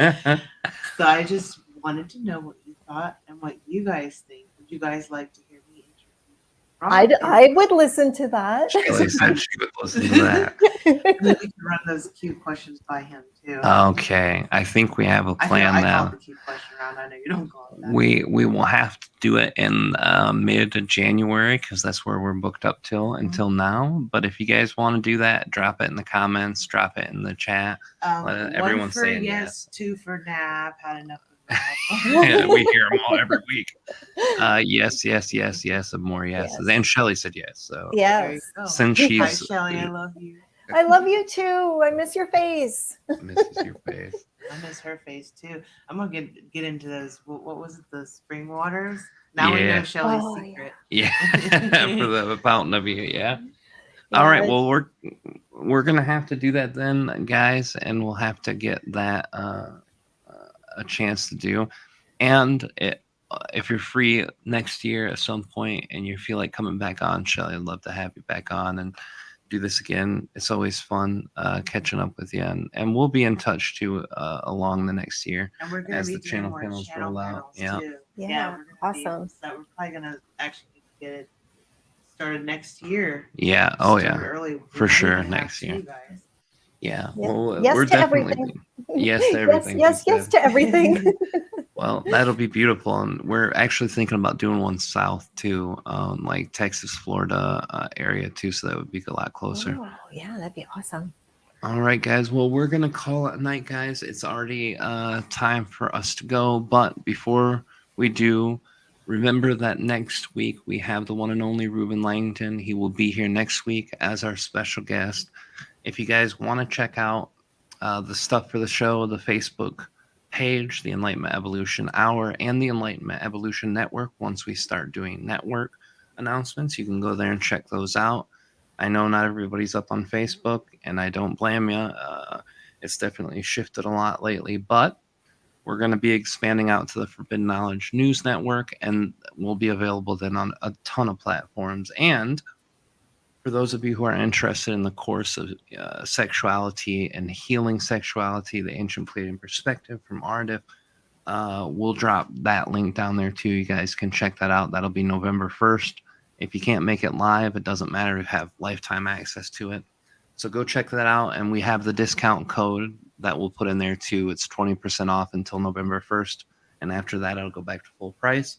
So I just wanted to know what you thought and what you guys think. Would you guys like to hear me interview Rob? I would listen to that. Shelley said she would listen to that. And then we can run those cute questions by him too. Okay, I think we have a plan I now. call it the cute question round. I know you don't call it that. We will have to do it in mid-January because that's where we're booked up until now. But if you guys want to do that, drop it in the comments, drop it in the chat. Let everyone one for say yes, two for nap. Had enough of that. Yeah, we hear them all every week. Yes, and more yeses. Yes. And Shelley said yes. So There you Yes. go. since Hi, she's Shelly. I love you. I love you too. I miss your face. misses your face. I miss her face too. I'm gonna get into those. What was it? The spring waters. Now we Yeah. know Shelly's Oh, secret. Yeah, for the fountain of youth. Yeah. All right. Well, we're gonna have to do that then, guys, and we'll have to get that a chance to do. And if you're free next year at some point and you feel like coming back on, Shelly, I'd love to have you back on and do this again. It's always fun catching up with you, and we'll be in touch too along the next year And we're gonna as be the doing channel more panels roll out. panels Yeah. too. Yeah, we're gonna awesome. So we're probably gonna actually get it started next year. Yeah. Oh Start yeah. early. For We might sure, even have next two, year. guys. Yeah. Yeah. Well, Yes we're to definitely everything. yes to everything. Yes, she yes said. to everything. Well, that'll be beautiful, and we're actually thinking about doing one south too, like Texas, Florida area too. So that would be a lot closer. Oh, yeah, that'd be awesome. All right, guys. Well, we're going to call it a night, guys. It's already time for us to go. But before we do, remember that next week we have the one and only Ruben Langton. He will be here next week as our special guest. If you guys want to check out the stuff for the show, the Facebook page, the Enlightenment Evolution Hour, and the Enlightenment Evolution Network, once we start doing network announcements, you can go there and check those out. I know not everybody's up on Facebook, and I don't blame you. It's definitely shifted a lot lately, but we're going to be expanding out to the Forbidden Knowledge News Network, and we'll be available then on a ton of platforms. And for those of you who are interested in the course of sexuality and healing sexuality, the Ancient Pleiadian Perspective from Aridif, we'll drop that link down there too. You guys can check that out. That'll be November 1st. If you can't make it live, it doesn't matter. You have lifetime access to it. So go check that out. And we have the discount code that we'll put in there too. It's 20% off until November 1st. And after that, it'll go back to full price.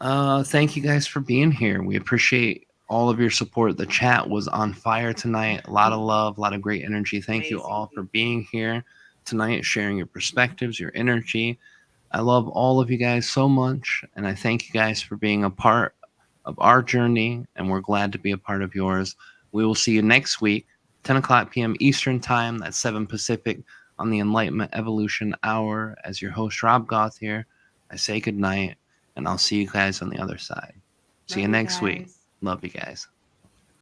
Thank you guys for being here. We appreciate all of your support. The chat was on fire tonight. A lot of love, a lot of great energy. Thank you all for being here tonight, sharing your perspectives, your energy. I love all of you guys so much. And I thank you guys for being a part of our journey, and we're glad to be a part of yours. We will see you next week, 10 o'clock p.m. Eastern Time, that's 7 Pacific, on the Enlightenment Evolution Hour. As your host, Rob Gauthier, I say good night, and I'll see you guys on the other side. See you next week. Love you guys.